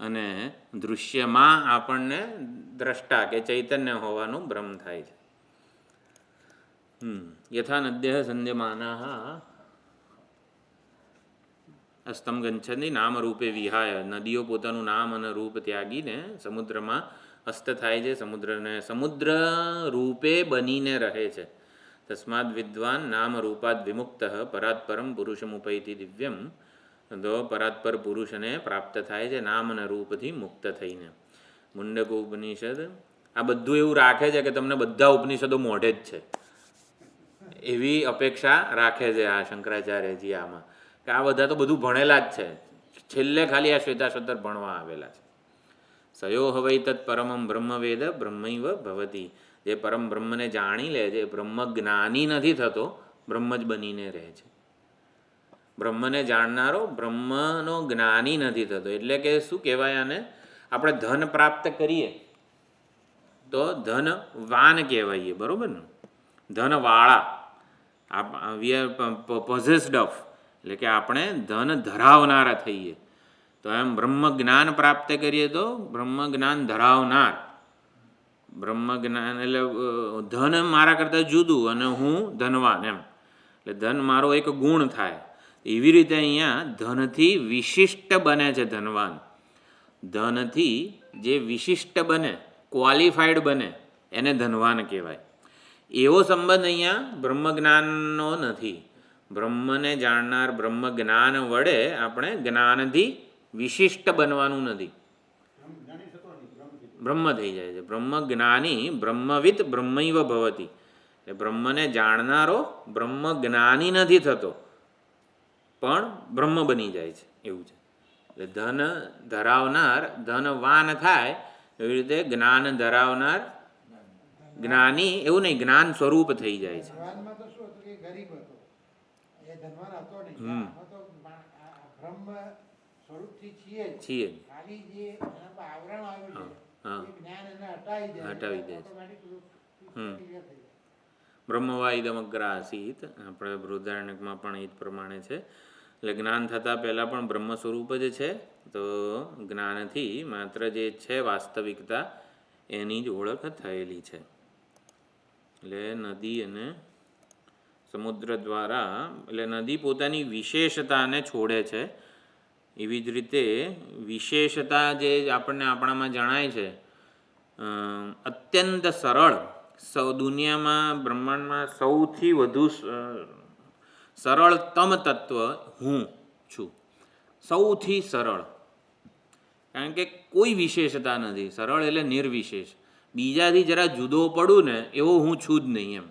અને દૃશ્યમાં આપણને દ્રષ્ટા કે ચૈતન્ય હોવાનો ભ્રમ થાય છે. યથા નદ્ય સંધ્યમાના અસ્તમ ગચ્છન્તિ નામરૂપે વિહાય. નદીઓ પોતાનું નામ અને રૂપ ત્યાગીને સમુદ્રમાં અસ્ત થાય છે, સમુદ્ર રૂપે બનીને રહે છે. તસ્માદ વિદ્વાન નામ રૂપાદ વિમુક્ત પરાત્પરમ પુરુષમુપૈતિ દિવ્યમ. તો પરાત્પર પુરુષને પ્રાપ્ત થાય છે નામ અને રૂપથી મુક્ત થઈને. મુંડક ઉપનિષદ આ બધું એવું રાખે છે કે તમને બધા ઉપનિષદો મોઢે જ છે એવી અપેક્ષા રાખે છે આ શંકરાચાર્યજી આમાં, કે આ બધા તો બધું ભણેલા જ છે, છેલ્લે ખાલી આ શ્વેતાશ્વતર ભણવા આવેલા છે. સયો હવૈ તત્ પરમમ બ્રહ્મવેદ બ્રહ્મૈવ ભવતી. જે પરમ બ્રહ્મને જાણી લે છે, બ્રહ્મ જ્ઞાની નથી થતો, બ્રહ્મ જ બનીને રહે છે. બ્રહ્મને જાણનારો બ્રહ્મનો જ્ઞાની નથી થતો. એટલે કે શું કહેવાય આને, આપણે ધન પ્રાપ્ત કરીએ તો ધનવાન કહેવાઈએ, બરાબર ને? ધનવાળા, વી આર પોઝેસ્ડ ઓફ, એટલે કે આપણે ધન ધરાવનારા થઈએ. તો એમ બ્રહ્મ જ્ઞાન પ્રાપ્ત કરીએ તો બ્રહ્મ જ્ઞાન ધરાવનાર, બ્રહ્મ જ્ઞાન એટલે ધન મારા કરતાં જુદું અને હું ધનવાન, એમ એટલે ધન મારો એક ગુણ થાય. એવી રીતે અહીંયા ધનથી વિશિષ્ટ બને છે ધનવાન. ધનથી જે વિશિષ્ટ બને, ક્વોલિફાઈડ બને, એને ધનવાન કહેવાય. એવો સંબંધ અહીંયા બ્રહ્મ જ્ઞાનનો નથી. બ્રહ્મને જાણનાર બ્રહ્મ જ્ઞાન વડે આપણે જ્ઞાનથી વિશિષ્ટ બનવાનું નથી, બ્રહ્મ થઈ જાય છે. બ્રહ્મ જ્ઞાની બ્રહ્મવિદ બ્રહ્મૈવ ભવતી, એટલે બ્રહ્મને જાણનારો બ્રહ્મ જ્ઞાની નથી થતો, પણ બ્રહ્મ બની જાય છે, એવું છે. એટલે ધન ધરાવનાર ધનવાન થાય, એવી રીતે જ્ઞાન ધરાવનાર જ્ઞાની, એવું નહીં, જ્ઞાન સ્વરૂપ થઈ જાય છે. ધનવાનમાં તો શું હતું કે ગરીબ હતો, એ ધનવાન હતો નહીં. આમાં તો બ્રહ્મ સ્વરૂપથી છીએ જ. છીએ જ. ખાલી જે એના પર આવરણ આવ્યું છે, હા. એ જ્ઞાન એને હટાવી દે, હટાવી દે છે. automatic હમ. clear થઈ જાય. બ્રહ્મવાઇદમગ્ર આસીત, આપણે બૃહદારણ્યકમાં પણ એ જ પ્રમાણે છે. એટલે જ્ઞાન થતાં પહેલાં પણ બ્રહ્મ સ્વરૂપ જ છે. તો જ્ઞાનથી માત્ર જે છે વાસ્તવિકતા એની જ ઓળખ થયેલી છે. એટલે નદી અને સમુદ્ર દ્વારા, એટલે નદી પોતાની વિશેષતાને છોડે છે. એવી જ રીતે વિશેષતા જે આપણને આપણામાં જણાય છે, અત્યંત સરળ, દુનિયામાં બ્રહ્માંડમાં સૌથી વધુ સરળતમ તત્વ હું છું. સૌથી સરળ, કારણ કે કોઈ વિશેષતા નથી. સરળ એટલે નિર્વિશેષ, બીજાથી જરા જુદો પડું ને એવો હું છું જ નહીં, એમ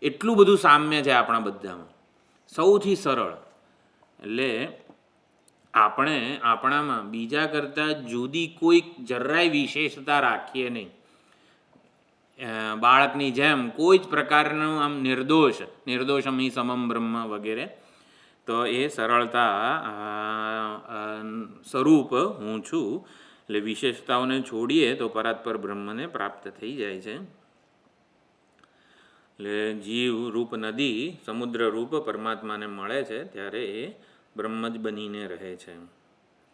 એટલું બધું સામ્ય છે આપણા બધામાં. સૌથી સરળ એટલે આપણે આપણામાં બીજા કરતાં જુદી કોઈ જરાય વિશેષતા રાખીએ નહીં. બાળકની જેમ કોઈ જ પ્રકારનું આમ નિર્દોષમ હિ સમમ બ્રહ્મ વગેરે. તો એ સરળતા સ્વરૂપ હું છું. એટલે વિશેષતાઓને છોડીએ તો પરાત્પર બ્રહ્મને પ્રાપ્ત થઈ જાય છે. એટલે જીવ રૂપ નદી સમુદ્ર રૂપ પરમાત્માને મળે છે ત્યારે એ બ્રહ્મ જ બનીને રહે છે.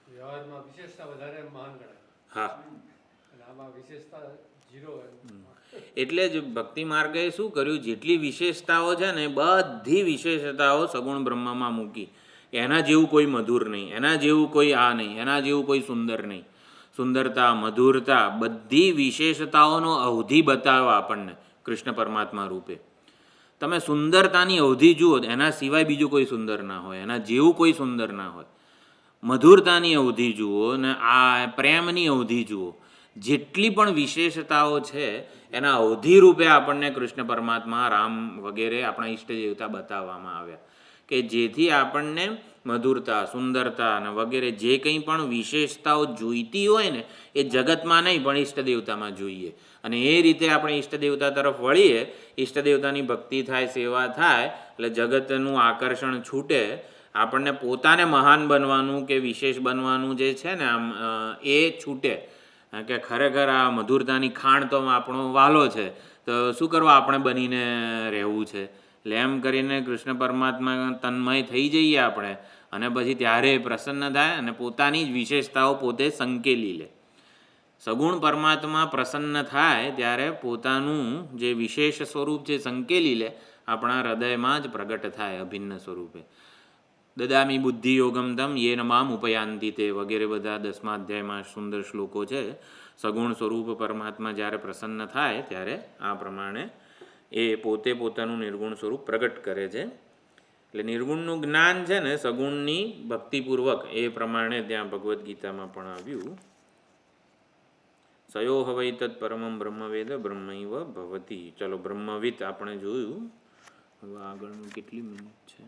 વ્યવહારમાં વિશેષતા વધારે મહાન ગણાય. હા, અને આમાં વિશેષતા ઝીરો. એટલે જ ભક્તિ માર્ગે શું કર્યું, જેટલી વિશેષતાઓ છે ને બધી વિશેષતાઓ સગુણ બ્રહ્મમાં મૂકી. એના જેવું કોઈ મધુર નહીં, એના જેવું કોઈ આ નહીં, એના જેવું કોઈ સુંદર નહીં. સુંદરતા, મધુરતા, બધી વિશેષતાઓનો અવધિ બતાવ્યો આપણને કૃષ્ણ પરમાત્મા રૂપે. તમે સુંદરતાની અવધિ જુઓ, એના સિવાય બીજું કોઈ સુંદર ના હોય, એના જેવું કોઈ સુંદર ના હોય. મધુરતાની અવધિ જુઓ ને આ પ્રેમની અવધિ જુઓ, જેટલી પણ વિશેષતાઓ છે એના અવધિ રૂપે આપણને કૃષ્ણ પરમાત્મા, રામ વગેરે આપણા ઈષ્ટ દેવતા બતાવવામાં આવ્યા, કે જેથી આપણને મધુરતા, સુંદરતા અને વગેરે જે કંઈ પણ વિશેષતાઓ જોઈતી હોય ને એ જગતમાં નહીં પણ ઈષ્ટ દેવતામાં જોઈએ. અને એ રીતે આપણે ઈષ્ટ દેવતા તરફ વળીએ, ઈષ્ટ દેવતાની ભક્તિ થાય, સેવા થાય, એટલે જગતનું આકર્ષણ છૂટે. આપણને પોતાને મહાન બનવાનું કે વિશેષ બનવાનું જે છે ને આમ એ છૂટે, કે ખરેખર આ મધુરતાની ખાણ તો આપણો વાલો છે, તો શું કરવા આપણે બનીને રહેવું છે. એટલે એમ કરીને કૃષ્ણ પરમાત્મા તન્મય થઈ જઈએ આપણે, અને પછી ત્યારે પ્રસન્ન થાય અને પોતાની જ વિશેષતાઓ પોતે સંકેલી લે. સગુણ પરમાત્મા પ્રસન્ન થાય ત્યારે પોતાનું જે વિશેષ સ્વરૂપ છે સંકેલી લે, આપણા હૃદયમાં જ પ્રગટ થાય અભિન્ન સ્વરૂપે. દદામી બુદ્ધિ યોગમ તમ યેન મામ ઉપયાંતિ તે વગેરે બધા 10મા અધ્યાયમાં સુંદર શ્લોકો છે. સગુણ સ્વરૂપ પરમાત્મા જ્યારે પ્રસન્ન થાય ત્યારે આ પ્રમાણે એ પોતે પોતાનું નિર્ગુણ સ્વરૂપ પ્રગટ કરે છે. એટલે નિર્ગુણનું જ્ઞાન છે ને સગુણની ભક્તિપૂર્વક, એ પ્રમાણે ત્યાં ભગવદ્ ગીતામાં પણ આવ્યું. સયો હવૈ તત્ પરમમ બ્રહ્મવેદ બ્રહ્મૈવ ભવતી. ચલો, બ્રહ્મવિદ આપણે જોયું. હવે આગળનું કેટલી મિનિટ છે?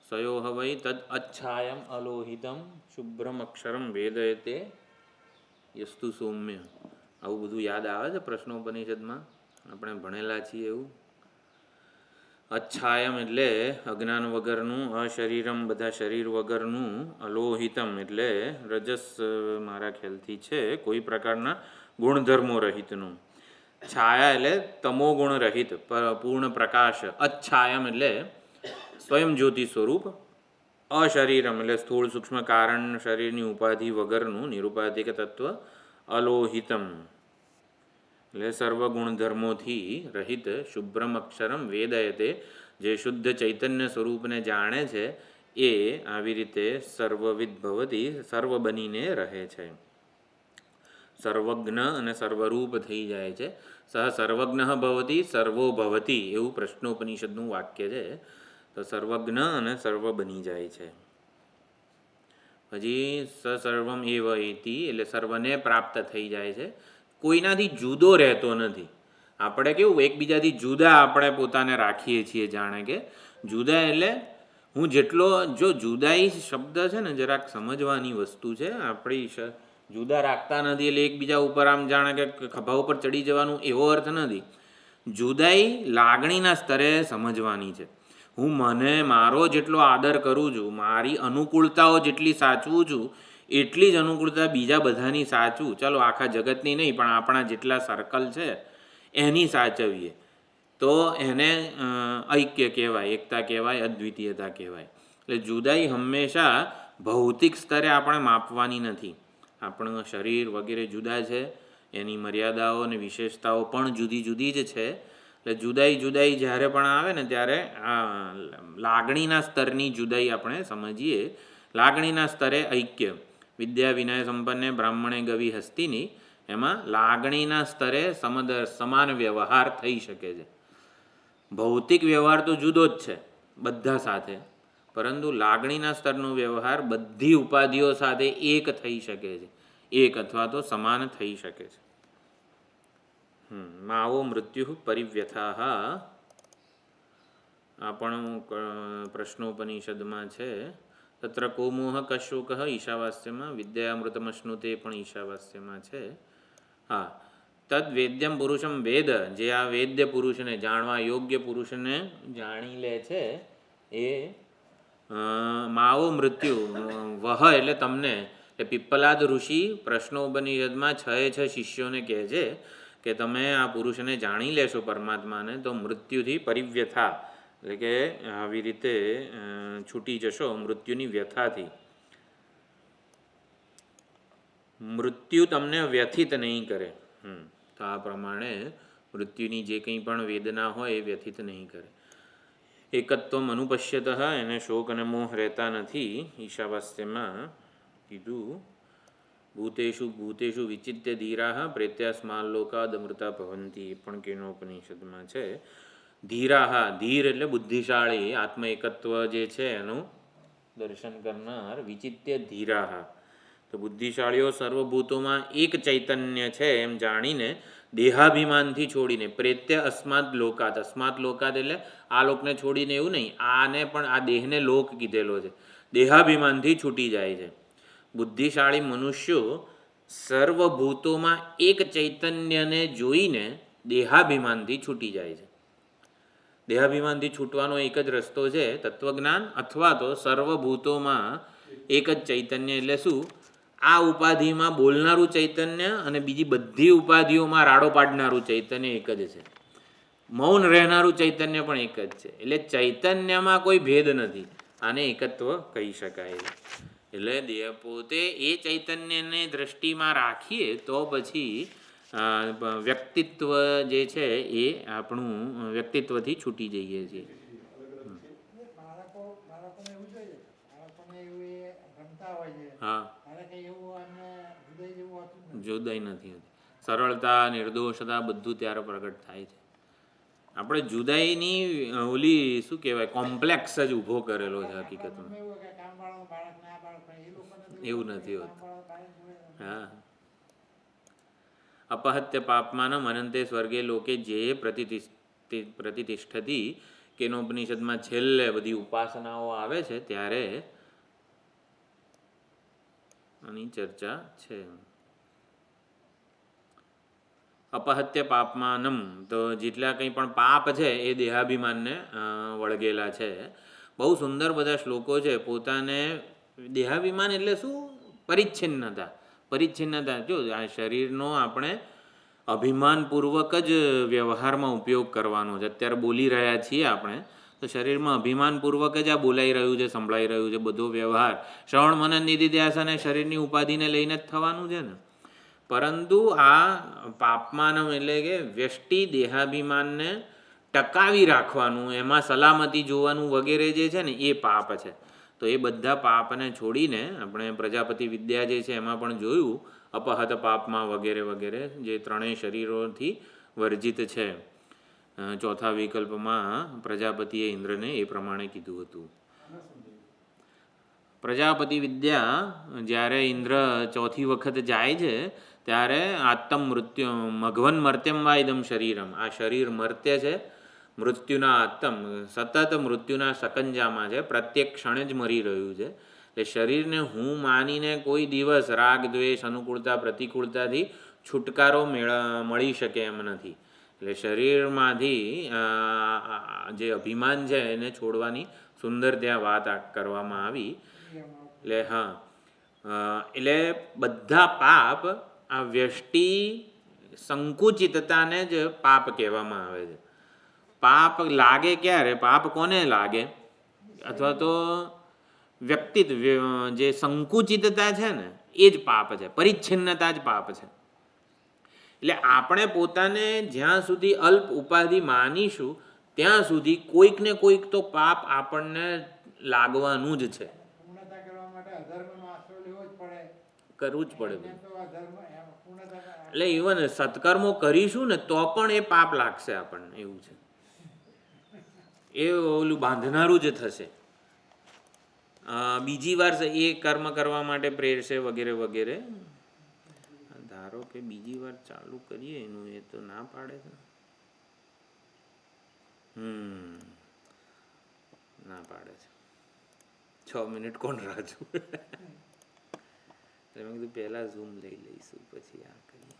સયો હવૈ તદ અચ્છાયમ અલોહિતમ શુભ્રમ અક્ષરમ વેદયતે યસ્તુ સૌમ્ય. આવું બધું યાદ આવે છે પ્રશ્નોપનિષદમાં, આપણે ભણેલા છીએ એવું. અચ્છાયમ એટલે અજ્ઞાન વગરનું, અશરીરમ બધા શરીર વગરનું, અલોહિતમ એટલે રજસ મારા ખ્યાલથી છે કોઈ પ્રકારના ગુણધર્મો રહિતનું, છાયા એટલે તમો ગુણ રહિત પૂર્ણ પ્રકાશ, અચ્છાયમ એટલે સ્વયં જ્યોતિ સ્વરૂપ, અશરીરમ એટલે સ્થૂળ સૂક્ષ્મ કારણ શરીરની ઉપાધિ વગરનું નિરુપાધિક તત્વ, અલોહિતમ એટલે સર્વ ગુણધર્મોથી રહિત, શુભ્રમ અક્ષરમ વેદયતે જે શુદ્ધ ચૈતન્ય સ્વરૂપને જાણે છે એ આવી રીતે સર્વવિદ ભવતી સર્વ બનીને રહે છે, સર્વજ્ઞ અને સર્વરૂપ થઈ જાય છે. સહ સર્વજ્ઞ ભવતી સર્વો ભવતી એવું પ્રશ્નોપનિષદનું વાક્ય છે. તો સર્વજ્ઞ અને સર્વ બની જાય છે. પછી સ સર્વમ એવ એતિ એટલે સર્વને પ્રાપ્ત થઈ જાય છે, કોઈનાથી જુદો રહેતો નથી. આપણે કેવું એકબીજાથી જુદા આપણે પોતાને રાખીએ છીએ, જાણે કે જુદા એટલે હું જેટલો, જો જુદાઈ શબ્દ છે ને જરાક સમજવાની વસ્તુ છે. આપણી જુદા રાખતા નથી એટલે એકબીજા ઉપર આમ જાણે કે ખભા ઉપર ચડી જવાનું એવો અર્થ નથી. જુદાઈ લાગણીના સ્તરે સમજવાની છે. હું મને મારો જેટલો આદર કરું છું, મારી અનુકૂળતાઓ જેટલી સાચવું છું, એટલી જ અનુકૂળતા બીજા બધાની સાચવું. ચાલો આખા જગતની નહીં પણ આપણા જેટલા સર્કલ છે એની સાચવીએ તો એને ઐક્ય કહેવાય, એકતા કહેવાય, અદ્વિતીયતા કહેવાય. એટલે જુદાઈ હંમેશા ભૌતિક સ્તરે આપણે માપવાની નથી. આપણું શરીર વગેરે જુદા છે, એની મર્યાદાઓ અને વિશેષતાઓ પણ જુદી જુદી જ છે. એટલે જુદાઈ જ્યારે પણ આવે ને ત્યારે આ લાગણીના સ્તરની જુદાઈ આપણે સમજીએ. લાગણીના સ્તરે ઐક્ય, વિદ્યા વિનય સંપન્ને બ્રાહ્મણે ગવિ હસ્તિની, એમાં લાગણીના સ્તરે સમાન વ્યવહાર થઈ શકે છે. ભૌતિક વ્યવહાર તો જુદો જ છે બધા સાથે, પરંતુ લાગણીના સ્તરનો વ્યવહાર બધી ઉપાધિઓ સાથે એક થઈ શકે છે, એક અથવા તો સમાન થઈ શકે છે. માવો મૃત્યુ પરિવ્યથા આ પણ પ્રશ્નોપનિષદમાં છે. તત્ર કોમોહ કશોક ઈશાવાસ્યમાં, વિદ્યામૃતમશ્નુતે પણ ઈશાવાસ્યમાં છે. હા, તદ વેદ્યમ પુરુષમ વેદ, જે આ વેદ્ય પુરુષને જાણવા યોગ્ય પુરુષને જાણી લે છે એ માવો મૃત્યુ વહ એટલે તમને, એટલે પિપ્પલાદ ઋષિ પ્રશ્નોપનિષદમાં 6 શિષ્યોને કહે છે કે તમે આ પુરુષને જાણી લેશો પરમાત્માને તો મૃત્યુથી પરિવ્યથા એટલે કે આવી રીતે છૂટી જશો મૃત્યુની વ્યથાથી. મૃત્યુ તમને વ્યથિત નહીં કરે. તો આ પ્રમાણે મૃત્યુની જે કંઈ પણ વેદના હોય એ વ્યથિત નહીં કરે. એકત્વમ અનુપશ્યત, એને શોક અને મોહ રહેતા નથી. ઈશાવાસ્યમાં કીધું ભૂતેષુ ભૂતેષુ વિચિત્ય ધીરા પ્રેત્યાસ્માલ્લોકાદ અમૃતા ભવંતી, એ પણ કેનોપનિષદમાં છે. ધીરાહા, ધીર એટલે બુદ્ધિશાળી, આત્મ એકત્વ જે છે એનું દર્શન કરનાર. વિચિત્ય ધીરાહા તો બુદ્ધિશાળીઓ સર્વભૂતોમાં એક ચૈતન્ય છે એમ જાણીને દેહાભિમાનથી છોડીને, પ્રેત્ય અસ્માત લોકાત, અસ્માત લોકાત એટલે આ લોકને છોડીને એવું નહીં, આને પણ આ દેહને લોક કીધેલો છે, દેહાભિમાનથી છૂટી જાય છે. બુદ્ધિશાળી મનુષ્યો સર્વભૂતોમાં એક ચૈતન્યને જોઈને દેહાભિમાનથી છૂટી જાય છે. દેહાભિમાનથી છૂટવાનો એક જ રસ્તો છે તત્વજ્ઞાન, અથવા તો સર્વભૂતોમાં એક જ ચૈતન્ય એટલે શું, આ ઉપાધિમાં બોલનારું ચૈતન્ય અને બીજી બધી ઉપાધિઓમાં રાડો પાડનારું ચૈતન્ય એક જ છે. મૌન રહેનારું ચૈતન્ય પણ એક જ છે. એટલે ચૈતન્યમાં કોઈ ભેદ નથી. આને એકત્વ કહી શકાય. એટલે દેહ પોતે એ ચૈતન્યને દ્રષ્ટિમાં રાખીએ તો પછી વ્યક્તિત્વ જે છે એ આપણું વ્યક્તિત્વથી છૂટી જઈએ છીએ. બાળકોને એવું જોઈએ, બાળકોને એવું એ રમતા હોય છે. હા, ત્યારે કંઈ એવું એમને જુદાઈ જેવું હોતું નથી. જુદાઈ નથી હોતી. સરળતા, નિર્દોષતા બધું ત્યારે પ્રગટ થાય છે. આપણે જુદાઈની ઓલી શું કહેવાય કોમ્પ્લેક્સ જ ઊભો કરેલો છે હકીકતમાં. એવું કે કામવાળાનું બાળક ને આ બાળક, એ લોકોને એવું નથી હોતું. કામવાળાનું બાળક જોડે હા, અપહત્ય પાપમાનમ અનંતે સ્વર્ગે લોકે જે પ્રતિષ્ઠતી કેનોપનિષદમાં છેલ્લે બધી ઉપાસનાઓ આવે છે ત્યારે આની ચર્ચા છે. અપહત્ય પાપમાનમ, તો જેટલા કંઈ પણ પાપ છે એ દેહાભિમાનને વળગેલા છે. બહુ સુંદર બધા શ્લોકો છે. પોતાને દેહાભિમાન એટલે શું? પરિચ્છિન્નતા. પરિચ્છિન્નતા જો આ શરીરનો આપણે અભિમાનપૂર્વક જ વ્યવહારમાં ઉપયોગ કરવાનો છે. અત્યારે બોલી રહ્યા છીએ આપણે, તો શરીરમાં અભિમાનપૂર્વક જ આ બોલાઈ રહ્યું છે, સંભળાઈ રહ્યું છે. બધો વ્યવહાર શ્રવણ મનન નિધિધ્યાસન અને શરીરની ઉપાધિને લઈને જ થવાનું છે ને. પરંતુ આ પાપમાનમ એટલે કે વ્યષ્ટિ દેહાભિમાનને ટકાવી રાખવાનું, એમાં સલામતી જોવાનું વગેરે જે છે ને એ પાપ છે. તો એ બધા પાપને છોડીને આપણે પ્રજાપતિ વિદ્યા જે છે એમાં પણ જોયું અપહત પાપમાં વગેરે વગેરે, જે ત્રણેય શરીરોથી વર્જિત છે. ચોથા વિકલ્પમાં પ્રજાપતિએ ઇન્દ્રને એ પ્રમાણે કીધું હતું. પ્રજાપતિ વિદ્યા જ્યારે ઇન્દ્ર ચોથી વખત જાય છે ત્યારે આત્મ મૃત્યુ મઘવન મર્ત્યમ વા ઇદમ શરીરમ, આ શરીર મર્ત્ય છે, મૃત્યુના આત્મ સતત મૃત્યુના સકંજામાં છે, પ્રત્યેક ક્ષણે જ મરી રહ્યું છે. એટલે શરીરને હું માનીને કોઈ દિવસ રાગ દ્વેષ અનુકૂળતા પ્રતિકૂળતાથી છુટકારો મળી શકે એમ નથી. એટલે શરીરમાંથી જે અભિમાન છે એને છોડવાની સુંદર ત્યાં વાત કરવામાં આવી. એટલે હા, એટલે બધા પાપ આ વ્યષ્ટિ સંકુચિતતાને જ પાપ કહેવામાં આવે છે. પાપ લાગે ક્યારે? પાપ કોને લાગે? અથવા તો વ્યક્તિત્વ જે સંકુચિતતા છે ને એ જ પાપ છે, પરિચ્છિન્નતા જ પાપ છે. એટલે આપણે પોતાને જ્યાં સુધી અલ્પ ઉપાધિ માનીશું ત્યાં સુધી કોઈક ને કોઈક તો પાપ આપણને લાગવાનું જ છે. પૂર્ણતા કરવા માટે અધર્મનો આશ્રય લેવો જ પડે, કરવું જ પડે. એમ તો અધર્મ પૂર્ણતા એટલે ઇવન સત્કર્મો કરીશું ને તો પણ એ પાપ લાગશે આપણને, એવું છે. એ ઓલું બાંધનારું જ થશે. બીજી વાર એ કર્મ કરવા માટે પ્રેરશે વગેરે વગેરે. ધારો કે બીજી વાર ચાલુ કરીએ એનું, એ તો ના પાડે છે. ના પાડે છે. 6 મિનિટ કોણ રાહ જુએ? મેં કીધું પહેલા ઝૂમ લઈ લઈશું પછી આ કરીએ.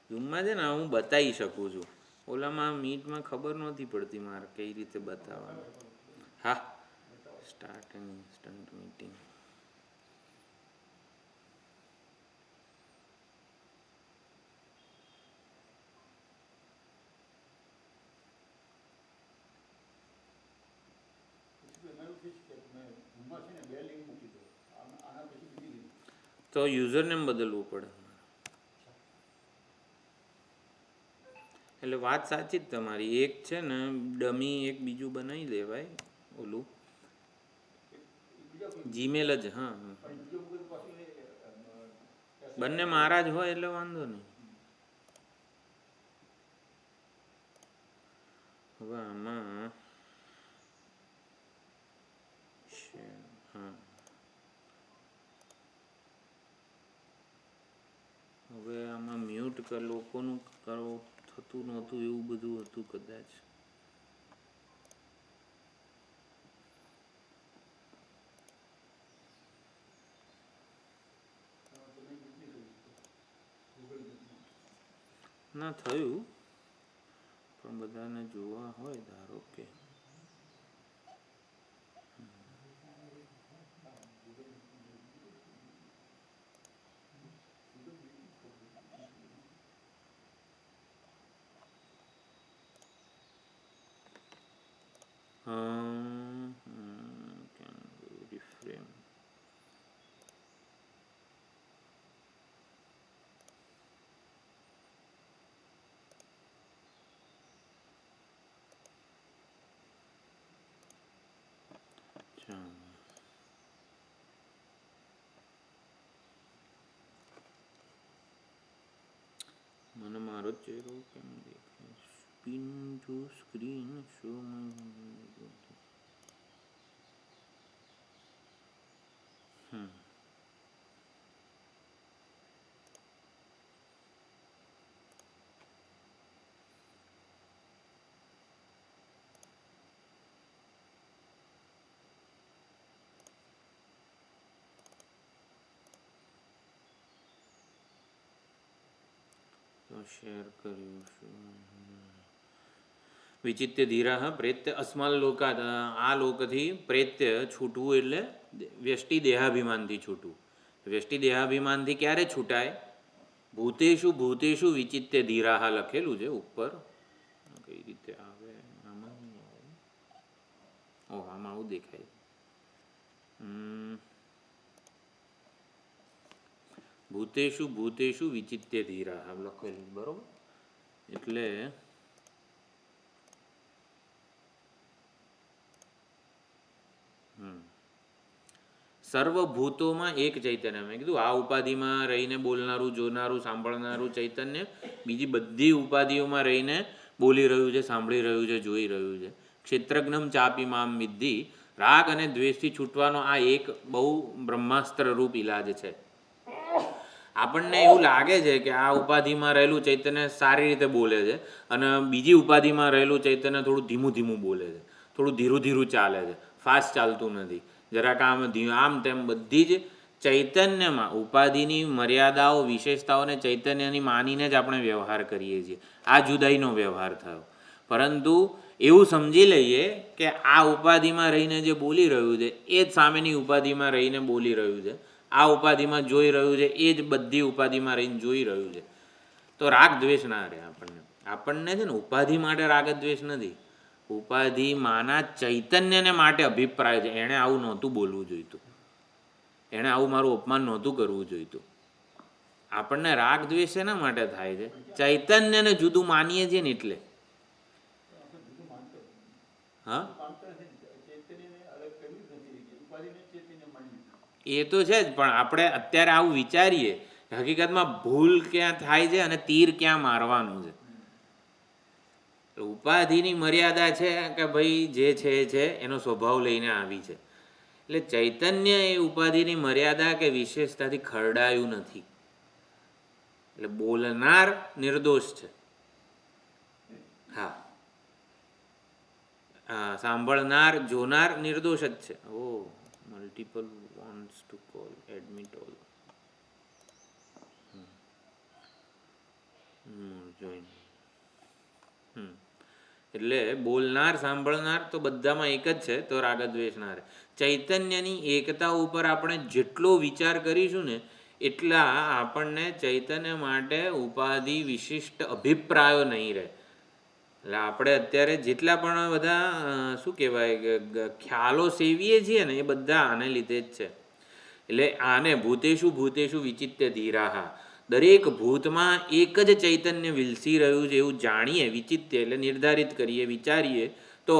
ઝૂમમાં છે ને હું બતાવી શકું છું, ઓલામાં મીટમાં ખબર નહોતી પડતી મારે કઈ રીતે બતાવવાનું. હા, સ્ટાર્ટ એન્ડ ઇન્સ્ટન્ટ મીટિંગ. તો યુઝરનેમ બદલવું પડે. એટલે વાત સાચી જ તમારી. એક છે ને ડમી એક બીજું બનાવી લેવાય, ઓલું જીમેલ જ. હા, બંને મારા જ હોય એટલે વાંધો નહીં. હવે આમાં હા, હવે આમાં મ્યુટ લોકોનું કરો થતું નહોતું, એવું બધું હતું કદાચ. ના થયું, પણ બધાને જોવા હોય ધારો કે રિફ્રેમ. મને મારો ચહેરો કેમ દેખાય? Spin to screen show. Share કર્યું છું. વિચિત્ય ધીરા પ્રેત્ય અસ્માલ લોકાત, આ લોકથી પ્રેત્ય છૂટવું એટલે વ્યષ્ટિ દેહાભિમાનથી છૂટવું. વ્યષ્ટિ દેહાભિમાનથી ક્યારે છૂટાય? ભૂતેષુ ભૂતેષુ વિચિત્ય ધીરાહ લખેલું છે ઉપર. કઈ રીતે આવે આમાં? ઓહ, આમાં આવું દેખાય. ભૂતેષુ ભૂતેષુ વિચિત્ય ધીરાહ લખેલું, બરોબર? એટલે સર્વભૂતોમાં એક ચૈતન્ય. મેં કીધું આ ઉપાધિમાં રહીને બોલનારું, જોનારું, સાંભળનારું ચૈતન્ય બીજી બધી ઉપાધિઓમાં રહીને બોલી રહ્યું છે, સાંભળી રહ્યું છે, જોઈ રહ્યું છે. ક્ષેત્રજ્ઞમ ચાપી મામ વિદ્ધિ. રાગ અને દ્વેષથી છૂટવાનો આ એક બહુ બ્રહ્માસ્ત્ર રૂપ ઇલાજ છે. આપણને એવું લાગે છે કે આ ઉપાધિમાં રહેલું ચૈતન્ય સારી રીતે બોલે છે અને બીજી ઉપાધિમાં રહેલું ચૈતન્ય થોડું ધીમું ધીમું બોલે છે, થોડું ધીરું ધીરું ચાલે છે, ફાસ્ટ ચાલતું નથી. જરાક આમ તેમ બધી જ ચૈતન્યમાં ઉપાધિની મર્યાદાઓ, વિશેષતાઓને ચૈતન્યની માનીને જ આપણે વ્યવહાર કરીએ છીએ. આ જુદાઈનો વ્યવહાર થયો. પરંતુ એવું સમજી લઈએ કે આ ઉપાધિમાં રહીને જે બોલી રહ્યું છે એ જ સામેની ઉપાધિમાં રહીને બોલી રહ્યું છે. આ ઉપાધિમાં જોઈ રહ્યું છે એ જ બધી ઉપાધિમાં રહીને જોઈ રહ્યું છે. તો રાગ દ્વેષ ના રહે આપણને છે ને ઉપાધિ માટે રાગ દ્વેષ નથી. ઉપાધિમાંના ચૈતન્યને માટે અભિપ્રાય છે. એણે આવું નહોતું બોલવું જોઈતું, એણે આવું મારું અપમાન નહોતું કરવું જોઈતું. આપણને રાગ દ્વેષ શેના માટે થાય છે? ચૈતન્યને જુદું માનીએ છીએ ને એટલે. હા, એ તો છે જ, પણ આપણે અત્યારે આવું વિચારીએ. હકીકતમાં ભૂલ ક્યાં થાય છે અને તીર ક્યાં મારવાનું છે. ઉપાધિની મર્યાદા છે કે ભાઈ જે છે એનો સ્વભાવ લઈને આવી છે. એટલે ચૈતન્ય એ ઉપાધિની મર્યાદા કે વિશેષતાથી ખરડાયું નથી. એટલે બોલનાર નિર્દોષ છે. હા, સાંભળનાર, જોનાર નિર્દોષ જ છે. ઓ multiple wants to call, admit all. Join. એટલે બોલનાર, સાંભળનાર તો બધામાં એક જ છે. તો રાગદ્વેષનાર. ચૈતન્યની એકતા ઉપર આપણે જેટલો વિચાર કરીશું ને એટલા આપણને ચૈતન્ય માટે ઉપાધિ વિશિષ્ટ અભિપ્રાયો નહીં રહે. એટલે આપણે અત્યારે જેટલા પણ બધા શું કહેવાય ખ્યાલો સેવીએ છીએ ને એ બધા આને લીધે જ છે. એટલે આને ભૂતેષુ ભૂતેષુ વિચિત્ય ધીરાહા, દરેક ભૂતમાં એક જ ચૈતન્ય વિલસી રહ્યું છે એવું જાણીએ, વિચિત્ય એટલે નિર્ધારિત કરીએ, વિચારીએ તો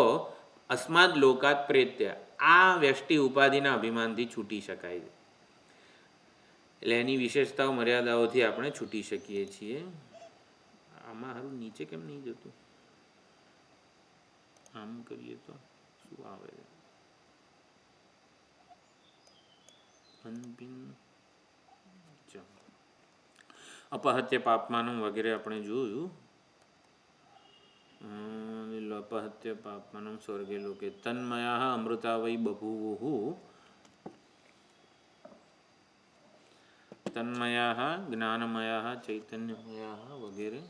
અસ્માદ લોકાત પ્રેત્ય, આ વ્યષ્ટિ ઉપાધિના અભિમાનથી છૂટી શકાય છે. એટલે એની વિશેષતાઓ, મર્યાદાઓથી આપણે છૂટી શકીએ છીએ. આમાં સારું નીચે કેમ નહીં જતું? આમ કરીએ તો શું આવે? અપહત્ય પાપમાનમ વગેરે આપણે જોયું. અપહત્ય પાપમાનમ સ્વર્ગે લોકે તન્મયા અમૃતા વૈ બભૂવુઃ. તન્મયા જ્ઞાનમયા ચૈતન્યમયા વગેરે.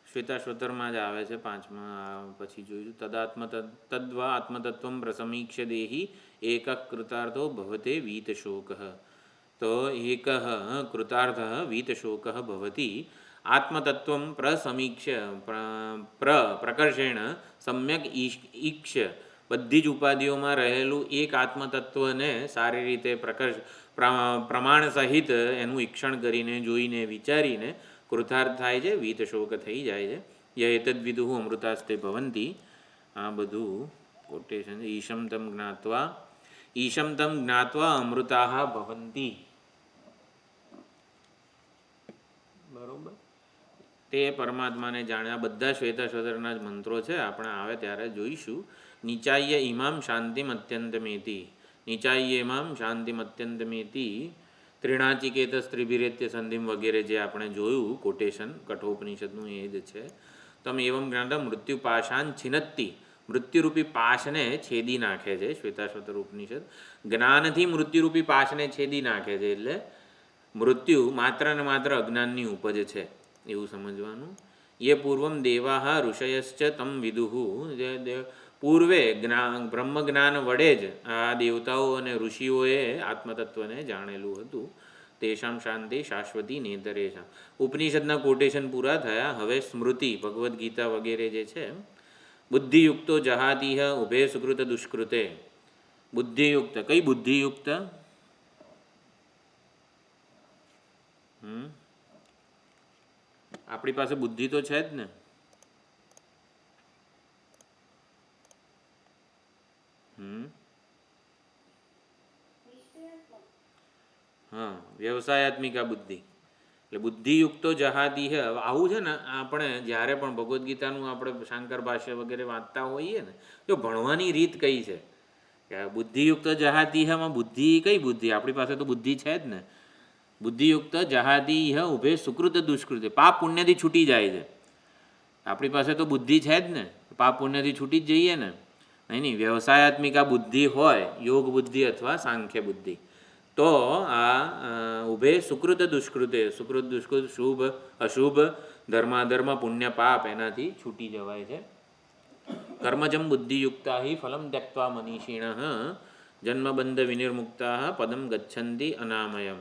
શ્વેતાશ્વતરમાં જ આવે છે 5માં. પછી જોયું તદાત્મ તદ્વા આત્મતત્વમ પ્રસમીક્ષ્ય દેહી એક કૃતાર્થો ભવતે વીતશોક. તો એક કૃતાર્થ વીતશોક ભવતી આત્મતત્વમ પ્રસમીક્ષ્ય પ્રકર્ષેણ સમ્યક ઈક્ષ્ય. બધી જ ઉપાધિઓમાં રહેલું એક આત્મતત્વને સારી રીતે પ્રમાણ સહિત એનું ઈક્ષણ કરીને, જોઈને, વિચારીને કૃતાર્થ થાય છે, વીતશોક થઈ જાય છે. યતદ વિદુઃ અમૃતાસ્તે ભવંતી. આ બધું કોટેશન. ઈશમ તમ જ્ઞાત્વા અમૃતાઃ ભવંતી. બરોબર. તે પરમાત્માને જાણ્યા. બધા શ્વેતાશ્વતરના જ મંત્રો છે, આપણે આવે ત્યારે જોઈશું. નિચાય્ય ઇમામ શાંતિમ અત્યંતમેતિ. નિચાય્ય ઇમામ શાંતિમ અત્યંતમેતિ. ત્રિણાચિકેત સ્ત્રીભિરેત્ય સંધિમ વગેરે જે આપણે જોયું કોટેશન કઠોપનિષદનું એ જ છે. તમ એવમ જ્ઞાતા મૃત્યુ પાશાન છિનત્તિ મૃત્યુરૂપી પાશને છેદી નાખે છે. શ્વેતાશ્વતર ઉપનિષદ જ્ઞાનથી મૃત્યુરૂપી પાશને છેદી નાખે છે. એટલે મૃત્યુ માત્ર ને માત્ર અજ્ઞાનની ઉપજ છે એવું સમજવાનું. એ પૂર્વમ દેવાહ ઋષયશ્ચ તમ વિદુહુ, પૂર્વે બ્રહ્મ જ્ઞાન વડે જ આ દેવતાઓ અને ઋષિઓએ આત્મતત્વને જાણેલું હતું. તેષામ શાંતિ શાશ્વતી નેતરેશા. ઉપનિષદના કોટેશન પૂરા થયા. હવે સ્મૃતિ ભગવદ્ ગીતા વગેરે જે છે. બુદ્ધિયુક્તો જહાતીહ ઉભે સુકૃત દુષ્કૃતે. બુદ્ધિયુક્ત, કઈ બુદ્ધિયુક્ત? આપણી પાસે બુદ્ધિ તો છે જ ને. હા, વ્યવસાયાત્મિકા બુદ્ધિ એટલે બુદ્ધિયુક્તો જહાતી હે. આવું છે ને, આપણે જ્યારે પણ ભગવદ્ ગીતાનું આપણે શાંકર ભાષ્ય વગેરે વાંચતા હોઈએ ને, જો ભણવાની રીત કઈ છે કે બુદ્ધિયુક્ત જહાતી હમાં બુદ્ધિ કઈ બુદ્ધિ? આપણી પાસે તો બુદ્ધિ છે જ ને. બુદ્ધિયુક્ત જહાતી હ ઉભે સુકૃત દુષ્કૃતે, પાપ પુણ્યથી છૂટી જાય છે. આપણી પાસે તો બુદ્ધિ છે જ ને, પાપ પુણ્યથી છૂટી જ જઈએ ને. નહીં, વ્યવસાયાત્મિકા બુદ્ધિ હોય, યોગ બુદ્ધિ અથવા સાંખ્ય બુદ્ધિ, તો આ ઉભે સુકૃત દુષ્કૃતે, સુકૃત દુષ્કૃત, શુભ અશુભ, ધર્માધર્મ પુણ્ય પાપ, એનાથી છૂટી જવાય છે. કર્મજમ બુદ્ધિયુક્તા હિ ફલમ ત્યક્ત્વા મનીષિણઃ જન્મબંધ વિનિર્મુક્તા પદમ ગચ્છન્તિ અનામયમ.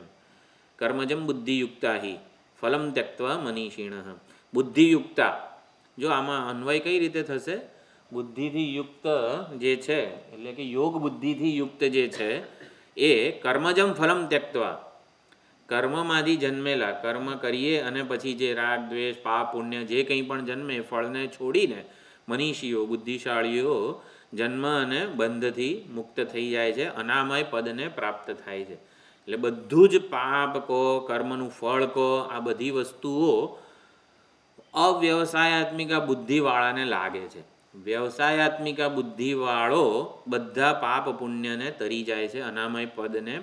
કર્મજમ બુદ્ધિયુક્તા હિ ફલમ ત્યક્ત્વા મનીષિણઃ. બુદ્ધિયુક્તા, જો આમાં અન્વય કઈ રીતે થશે? બુદ્ધિથી યુક્ત જે છે, એટલે કે યોગ બુદ્ધિથી યુક્ત જે છે, એ કર્મજમ ફલમ ત્યક્ત્વા, કર્મમાંથી જન્મેલા, કર્મ કરીએ અને પછી જે રાગ દ્વેષ પાપ પુણ્ય જે કંઈ પણ જન્મે ફળને છોડીને મનીષીઓ બુદ્ધિશાળીઓ જન્મ અને બંધથી મુક્ત થઈ જાય છે, અનામય પદને પ્રાપ્ત થાય છે. એટલે બધું જ પાપ કહો, કર્મનું ફળ કહો, આ બધી વસ્તુઓ અવ્યવસાયાત્મિકા બુદ્ધિવાળાને લાગે છે. વ્યવસાયાત્મિકા બુદ્ધિવાળો બધા પાપ પુણ્યને તરી જાય છે, અનામય પદને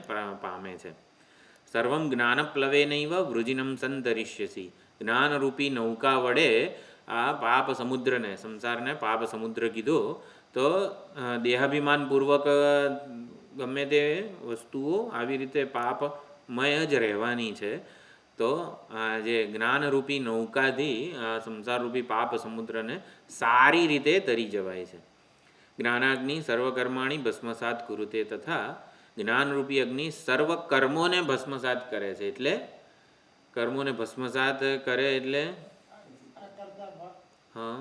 પામે છે. સર્વમ જ્ઞાનપ્લવે નૈવ વૃજિનમ સંતરિષ્યસી. જ્ઞાનરૂપી નૌકા વડે આ પાપ સમુદ્રને, સંસારને પાપ સમુદ્ર કીધો તો દેહાભિમાનપૂર્વક ગમે તે વસ્તુઓ આવી રીતે પાપમય જ રહેવાની છે. તો આ જે જ્ઞાનરૂપી નૌકાથી આ સંસારરૂપી પાપ સમુદ્રને સારી રીતે તરી જવાય છે. જ્ઞાનાગ્નિ સર્વકર્માણી ભસ્મસાત કુરુતે તથા જ્ઞાનરૂપી અગ્નિ સર્વ કર્મોને ભસ્મસાત કરે છે. એટલે કર્મોને ભસ્મસાત કરે એટલે હા,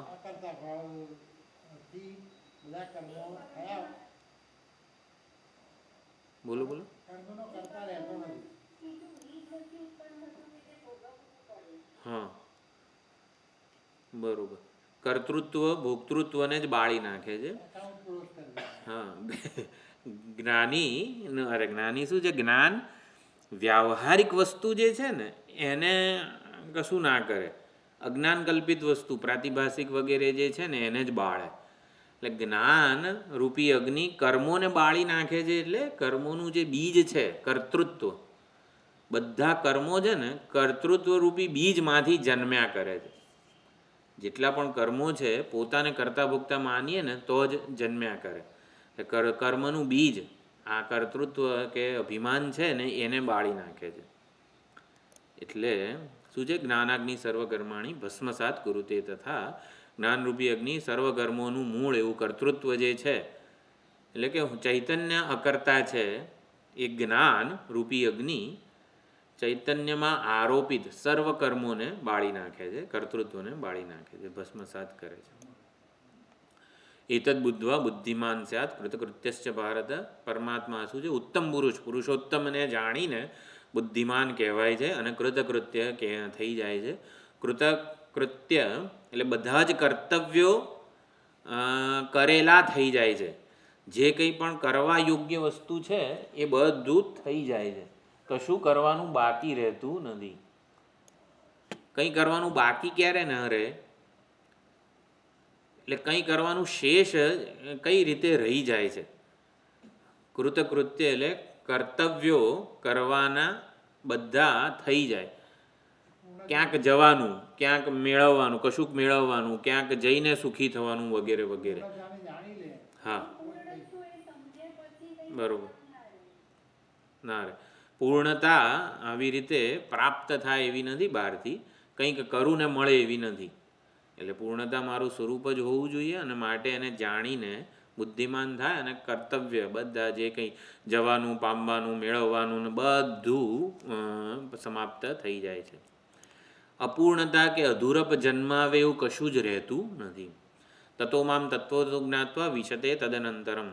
બોલો બોલો. હા, બરોબર. કર્તૃત્વ ભોક્તૃત્વને જ બાળી નાખે છે. હા, જ્ઞાની અરે જ્ઞાની શું છે? જ્ઞાન વ્યાવહારિક વસ્તુ જે છે ને એને કશું ના કરે. અજ્ઞાન કલ્પિત વસ્તુ પ્રાતિભાષિક વગેરે જે છે ને એને જ બાળે. એટલે જ્ઞાન રૂપી અગ્નિ કર્મોને બાળી નાખે છે. એટલે કર્મોનું જે બીજ છે કર્તૃત્વ, બધા કર્મો છે ને કર્તૃત્વ રૂપી બીજમાંથી જન્મ્યા કરે છે. જેટલા પણ કર્મો છે પોતાને કરતા ભોગતા માનીએ ને તો જ જન્મ્યા કરે. કર્મનું બીજ આ કર્તૃત્વ કે અભિમાન છે ને એને બાળી નાખે છે. એટલે શું છે? જ્ઞાનાગ્નિ સર્વકર્માણી ભસ્મસાત કુરુતે તથા જ્ઞાનરૂપી અગ્નિ સર્વકર્મોનું મૂળ એવું કર્તૃત્વ જે છે, એટલે કે ચૈતન્ય અકર્તા છે એ જ્ઞાન રૂપી અગ્નિ ચૈતન્યમાં આરોપિત સર્વ કર્મોને બાળી નાખે છે, કર્તૃત્વને બાળી નાખે છે, ભસ્મસાત કરે છે. એતદ બુદ્ધવા બુદ્ધિમાન સ્યાત કૃતકૃત્યશ્ચ ભારત. પરમાત્મા શું છે? ઉત્તમ પુરુષ, પુરુષોત્તમને જાણીને બુદ્ધિમાન કહેવાય છે અને કૃતકૃત્ય થઈ જાય છે. કૃતકૃત્ય એટલે બધા જ કર્તવ્યો કરેલા થઈ જાય છે. જે કંઈ પણ કરવા યોગ્ય વસ્તુ છે એ બધું થઈ જાય છે. કશું કરવાનું બાકી રહેતું નથી. કંઈ કરવાનું બાકી ક્યારે ન રહે? એટલે કંઈ કરવાનું શેષ કઈ રીતે રહી જાય છે? કૃતકૃત્ય એટલે કર્તવ્યો કરવાના બધા થઈ જાય. ક્યાંક જવાનું, ક્યાંક મેળવવાનું, કશુંક મેળવવાનું, ક્યાંક જઈને સુખી થવાનું વગેરે વગેરે. હા બરોબર ના રે પૂર્ણતા આવી રીતે પ્રાપ્ત થાય એવી નથી બહારથી, કંઈક કરું ને મળે એવી નથી. એટલે પૂર્ણતા મારું સ્વરૂપ જ હોવું જોઈએ અને માટે એને જાણીને બુદ્ધિમાન થાય અને કર્તવ્ય બધા જે કંઈ જવાનું પામવાનું મેળવવાનું ને બધું સમાપ્ત થઈ જાય છે. અપૂર્ણતા કે અધૂરપ જન્માવે એવું કશું જ રહેતું નથી. તતો મામ તત્વો જ્ઞાત્વા વિશતે તદનંતરમ,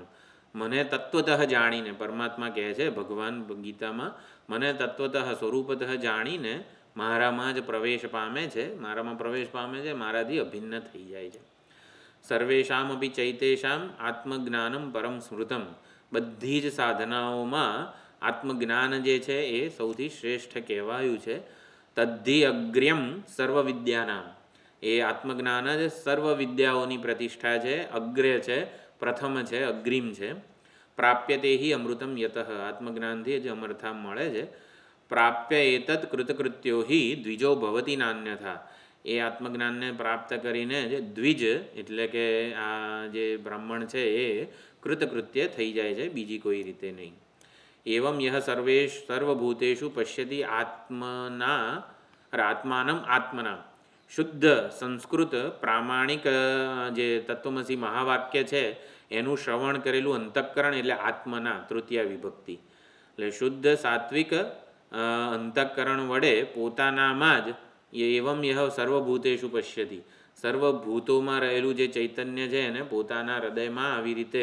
મને તત્વતઃ જાણીને, પરમાત્મા કહે છે ભગવાન ગીતામાં, મને તત્વતઃ સ્વરૂપતઃ જાણીને મારામાં જ પ્રવેશ પામે છે, મારામાં પ્રવેશ પામે છે, મારાથી અભિન્ન થઈ જાય છે. સર્વેશામ અપી ચૈતેશામ આત્મજ્ઞાનમ પરમ સ્મૃતમ, બધી જ સાધનાઓમાં આત્મજ્ઞાન જે છે એ સૌથી શ્રેષ્ઠ કહેવાયું છે. તદ્ધિ અગ્ર્યમ સર્વ વિદ્યાનામ, એ આત્મજ્ઞાન જ સર્વ વિદ્યાઓની પ્રતિષ્ઠા છે, અગ્ર્ય છે, પ્રથમ છે, અગ્રિમ છે. પ્રાપ્યતે હિ અમૃતમ યતઃ, આત્મજ્ઞાનથી જ અમરથા મળે છે. પ્રાપ્ય એતદ કૃતકૃત્યો હિ દ્વિજો ભવતી નાન્યથા, એ આત્મજ્ઞાનને પ્રાપ્ત કરીને જે દ્વિજ એટલે કે આ જે બ્રાહ્મણ છે એ કૃતકૃત્ય થઈ જાય છે, બીજી કોઈ રીતે નહીં. એવમ યહ સર્વભૂતેષુ પશ્યતિ આત્માનમ આત્મના, શુદ્ધ સંસ્કૃત પ્રામાણિક જે તત્વમસી મહાવાક્ય છે એનું શ્રવણ કરેલું અંતઃકરણ એટલે આત્મના તૃતીય વિભક્તિ. એટલે શુદ્ધ સાત્વિક અંતઃકરણ વડે પોતાનામાં જ એવમ યહ સર્વભૂતેષુ પશ્યતિ, સર્વભૂતોમાં રહેલું જે ચૈતન્ય છે એને પોતાના હૃદયમાં આવી રીતે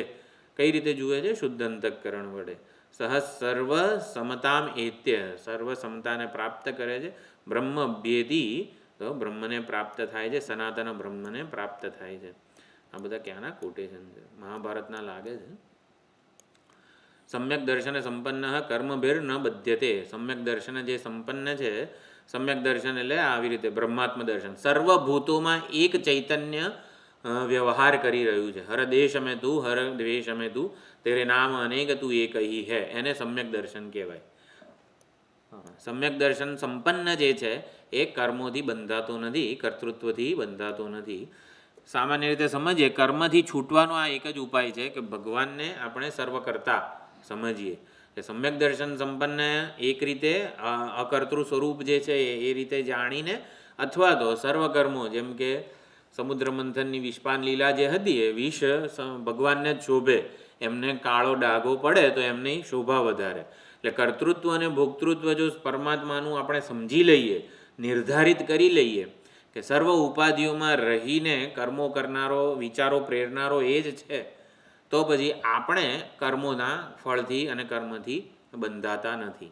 કઈ રીતે જુએ છે? શુદ્ધ અંતઃકરણ વડે. સહ સર્વ સમતામ એત્ય, સર્વ સમતાને પ્રાપ્ત કરે છે. બ્રહ્મ અભ્યેતી, તો બ્રહ્મને પ્રાપ્ત થાય છે, સનાતન બ્રહ્મને પ્રાપ્ત થાય છે. આ બધા ક્યાંના કોટેશન છે? મહાભારતના લાગે છે. સમ્યક દર્શન સંપન્ન કર્મભેર ન બધ્યતે, સમ્યક દર્શન જે સંપન્ન છે, સમ્યક દર્શન એટલે આવી રીતે બ્રહ્માત્મ દર્શન, સર્વભૂતોમાં એક ચૈતન્ય વ્યવહાર કરી રહ્યું છે. હર દેશ મેં તું, હર દ્વેષ મેં તું, તેરે નામ અનેક તું એક હી હૈ, એને સમ્યક દર્શન કહેવાય. સમ્યક દર્શન સંપન્ન જે છે એ કર્મોથી બંધાતો નથી, કર્તૃત્વથી બંધાતો નથી. સામાન્ય રીતે સમજીએ, કર્મથી છૂટવાનો આ એક જ ઉપાય છે કે ભગવાનને આપણે સર્વકર્તા સમજીએ. કે સમ્યક દર્શન સંપન્ન એક રીતે અકર્તૃ સ્વરૂપ જે છે એ રીતે જાણીને, અથવા તો સર્વકર્મો જેમ કે સમુદ્ર મંથનની વિષપાન લીલા જે હતી એ વિષ ભગવાનને જ શોભે, એમને કાળો ડાઘો પડે તો એમની શોભા વધારે. એટલે કર્તૃત્વ અને ભોક્તૃત્વ જો પરમાત્માનું આપણે સમજી લઈએ, નિર્ધારિત કરી લઈએ કે સર્વ ઉપાધિઓમાં રહીને કર્મો કરનારો, વિચારો પ્રેરનારો એ જ છે, તો પછી આપણે કર્મોના ફળથી અને કર્મથી બંધાતા નથી.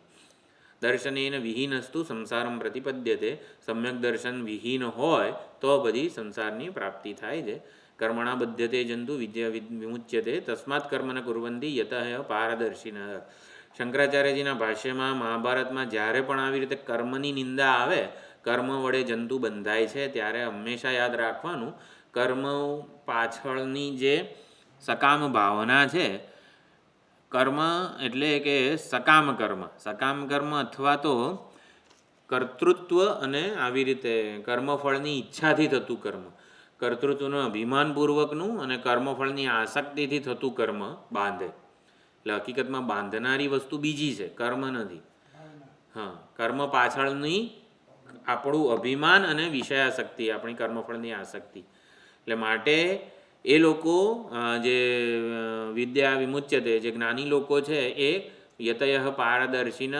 દર્શનેન વિહીનસ્તુ સંસારમ પ્રતિપદ્યતે, સમ્યક દર્શન વિહીન હોય તો બધી સંસારની પ્રાપ્તિ થાય છે. કર્મણા બધ્યતે જંતુ વિમુચ્યતે, તસ્માત કર્મને કુર્વંતી યતઃ પારદર્શિન. શંકરાચાર્યજીના ભાષ્યમાં મહાભારતમાં જ્યારે પણ આવી રીતે કર્મની નિંદા આવે, કર્મ વડે જંતુ બંધાય છે, ત્યારે હંમેશા યાદ રાખવાનું કર્મ પાછળની જે સકામ ભાવના છે, કર્મ એટલે કે સકામ કર્મ, સકામ કર્મ અથવા તો કર્તૃત્વ અને આવી રીતે કર્મફળની ઈચ્છાથી થતું કર્મ, કર્તૃત્વનું અભિમાનપૂર્વકનું અને કર્મફળની આસક્તિથી થતું કર્મ બાંધે. એટલે હકીકતમાં બાંધનારી વસ્તુ બીજી છે, કર્મ નથી. હા, કર્મ પાછળની આપણું અભિમાન અને વિષયાશક્તિ, આપણી કર્મફળની આસક્તિ. એટલે માટે એ લોકો જે વિદ્યા વિમુચ્યતે, જે જ્ઞાની લોકો છે એ યતયઃ પારદર્શિનઃ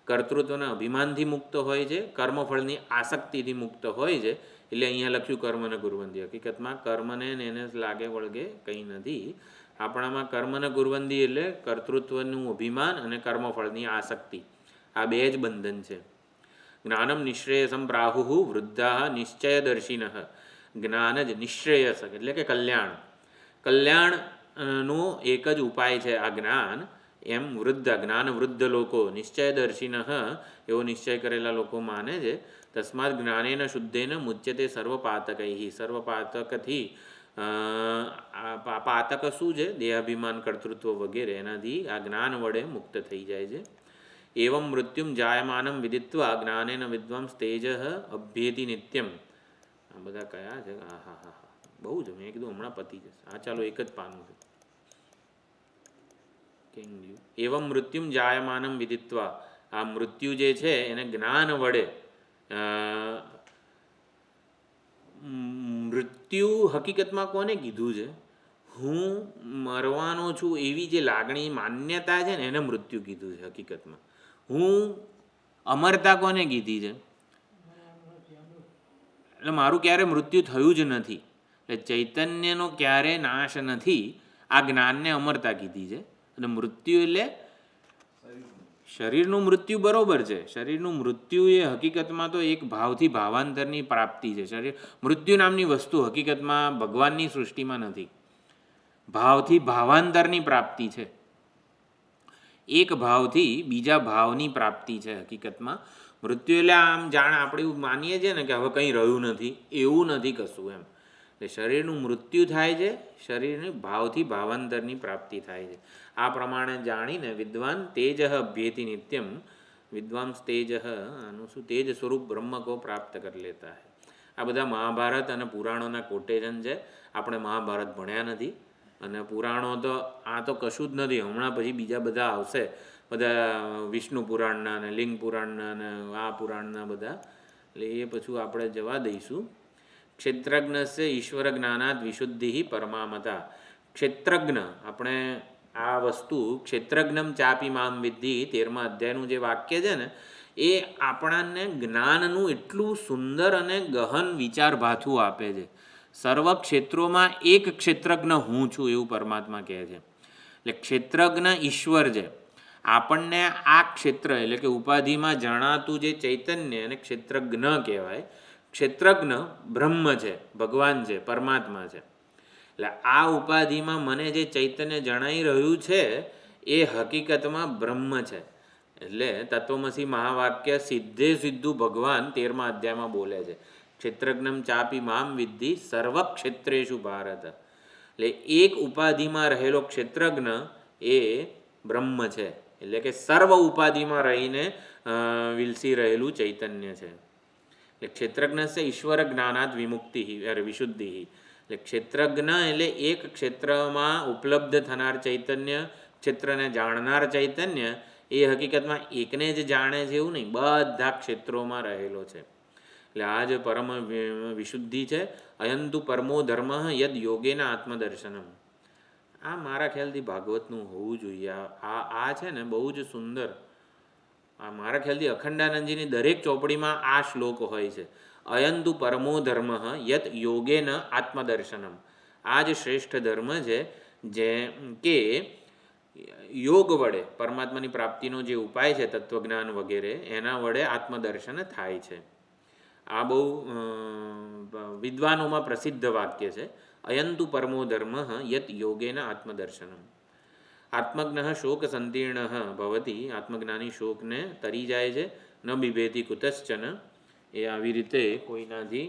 કર્તૃત્વના અભિમાનથી મુક્ત હોય છે, કર્મફળની આસક્તિથી મુક્ત હોય છે. એટલે અહીંયા લખ્યું કર્મને કુર્વંતી, હકીકતમાં કર્મને એને લાગે વળગે કંઈ નથી. આપણામાં કર્મને કુર્વંતી એટલે કર્તૃત્વનું અભિમાન અને કર્મફળની આસક્તિ, આ બે જ બંધન છે. જ્ઞાનમ નિશ્રેયસમ પ્રાહુ વૃદ્ધા નિશ્ચયદર્શિનઃ, જ્ઞાન જ નિશ્રેયસ એટલે કે કલ્યાણ, કલ્યાણનો એક જ ઉપાય છે આ જ્ઞાન. એમ વૃદ્ધ, જ્ઞાન વૃદ્ધ લોકો, નિશ્ચયદર્શિનઃ એવો નિશ્ચય કરેલા લોકો માને છે. તસ્માત જ્ઞાનેન શુદ્ધેન મુચ્યતે સર્વપાતકૈ, સર્વપાતકથી પાતક શું છે? દેહાભિમાન, કર્તૃત્વ વગેરે, એનાથી આ જ્ઞાન વડે મુક્ત થઈ જાય છે. એવં મૃત્યુમ જાયમાનમ વિદિત્વા જ્ઞાનેન વિદ્વાંસ તેજ અભ્યેતિ નિત્યમ. આ બધા કયા છે? હા હા હા હા, બહુ જ, મેં કીધું હમણાં પતી જશે. આ ચાલો એક જ પાનું છે. એવમ મૃત્યુમ જાયમાનમ વિદિત્વા, આ મૃત્યુ જે છે એને જ્ઞાન વડે, મૃત્યુ હકીકતમાં કોને કીધું છે? હું મરવાનો છું એવી જે લાગણી માન્યતા છે ને એને મૃત્યુ કીધું છે હકીકતમાં. હું અમરતા કોને કીધી છે? એટલે મારું ક્યારે મૃત્યુ થયું જ નથી, એટલે ચૈતન્યનો ક્યારે નાશ નથી, આ જ્ઞાનને અમરતા કીધી છે. અને મૃત્યુ એટલે શરીરનું મૃત્યુ બરોબર છે, શરીરનું મૃત્યુ એ હકીકતમાં તો એક ભાવથી ભાવાંતરની પ્રાપ્તિ છે. શરીર મૃત્યુ નામની વસ્તુ હકીકતમાં ભગવાનની સૃષ્ટિમાં નથી, ભાવથી ભાવાંતરની પ્રાપ્તિ છે. એક ભાવથી બીજા ભાવની પ્રાપ્તિ છે હકીકતમાં. મૃત્યુ એટલે આમ જાણ આપણે એવું માનીએ છીએ ને કે હવે કંઈ રહ્યું નથી, એવું નથી કશું એમ. એટલે શરીરનું મૃત્યુ થાય છે, શરીરની ભાવથી ભાવાંતરની પ્રાપ્તિ થાય છે. આ પ્રમાણે જાણીને વિદ્વાન તેજ અભ્યેતિ નિત્યમ, વિદ્વાંસ તેજ, આનું શું, તેજ સ્વરૂપ બ્રહ્મ કો પ્રાપ્ત કરી લેતા હૈ. આ બધા મહાભારત અને પુરાણોના કોટેશન છે. આપણે મહાભારત ભણ્યા નથી અને પુરાણો તો આ તો કશું જ નથી. હમણાં પછી બીજા બધા આવશે, બધા વિષ્ણુ પુરાણના અને લિંગ પુરાણના અને આ પુરાણના બધા, એટલે એ પછી આપણે જવા દઈશું. ક્ષેત્રજ્ઞસ્ય ઈશ્વર જ્ઞાનાદ વિશુદ્ધિ પરમામતા. ક્ષેત્રજ્ઞ, આપણે આ વસ્તુ ક્ષેત્રજ્ઞમ ચાપી મામ વિદ્ધિ 13મા અધ્યાયનું જે વાક્ય છે ને એ આપણને જ્ઞાનનું એટલું સુંદર અને ગહન વિચાર ભાથું આપે છે. સર્વ ક્ષેત્રોમાં એક ક્ષેત્રજ્ઞ હું છું એવું પરમાત્મા કહે છે. એટલે ક્ષેત્રજ્ઞ ઈશ્વર છે. આપણને આ ક્ષેત્ર એટલે કે ઉપાધિમાં જણાતું જે ચૈતન્ય એને ક્ષેત્રજ્ઞ કહેવાય. ક્ષેત્રજ્ઞ બ્રહ્મ છે, ભગવાન છે, પરમાત્મા છે. એટલે આ ઉપાધિમાં મને જે ચૈતન્ય જણાઈ રહ્યું છે એ હકીકતમાં બ્રહ્મ છે. એટલે તત્વમસી મહાવાક્ય સીધે સીધું ભગવાન 13મા અધ્યાયમાં બોલે છે. ક્ષેત્રજ્ઞમ ચાપી મામ વિદ્ધિ સર્વ ક્ષેત્રેષુ ભારત. એટલે એક ઉપાધિમાં રહેલો ક્ષેત્રજ્ઞ એ બ્રહ્મ છે, એટલે કે સર્વ ઉપાધિમાં રહીને વિલસી રહેલું ચૈતન્ય છે. એટલે ક્ષેત્રજ્ઞસ્ય ઈશ્વર જ્ઞાનાદ વિમુક્તિ વિશુદ્ધિ. એટલે ક્ષેત્રજ્ઞ એટલે એક ક્ષેત્રમાં ઉપલબ્ધ થનાર ચૈતન્ય, ક્ષેત્રને જાણનાર ચૈતન્ય એ હકીકતમાં એકને જ જાણે છે એવું નહીં, બધા ક્ષેત્રોમાં રહેલો છે. એટલે આ જ પરમ વિશુદ્ધિ છે. અયંતુ પરમો ધર્મ યદ યોગેના આત્મદર્શનમ. આ મારા ખ્યાલથી ભાગવતનું હોવું જોઈએ. આ છે ને બહુ જ સુંદર. આ મારા ખ્યાલથી અખંડાનંદજીની દરેક ચોપડીમાં આ શ્લોક હોય છે. અયંતુ પરમો ધર્મ યત યોગેન આત્મદર્શનમ. આ જ શ્રેષ્ઠ ધર્મ છે જે કે યોગ વડે પરમાત્માની પ્રાપ્તિનો જે ઉપાય છે તત્વજ્ઞાન વગેરે એના વડે આત્મદર્શન થાય છે. આ બહુ વિદ્વાનોમાં પ્રસિદ્ધ વાક્ય છે. અયંતુ પરમો ધર્મ યત યોગેન આત્મદર્શનમ. આત્મજ્ઞ શોક સંતીર્ણ ભવતી. આત્મજ્ઞાની શોકને તરી જાય છે. ન બિભેતિ કુતશ્ચન. એ આવી રીતે કોઈનાથી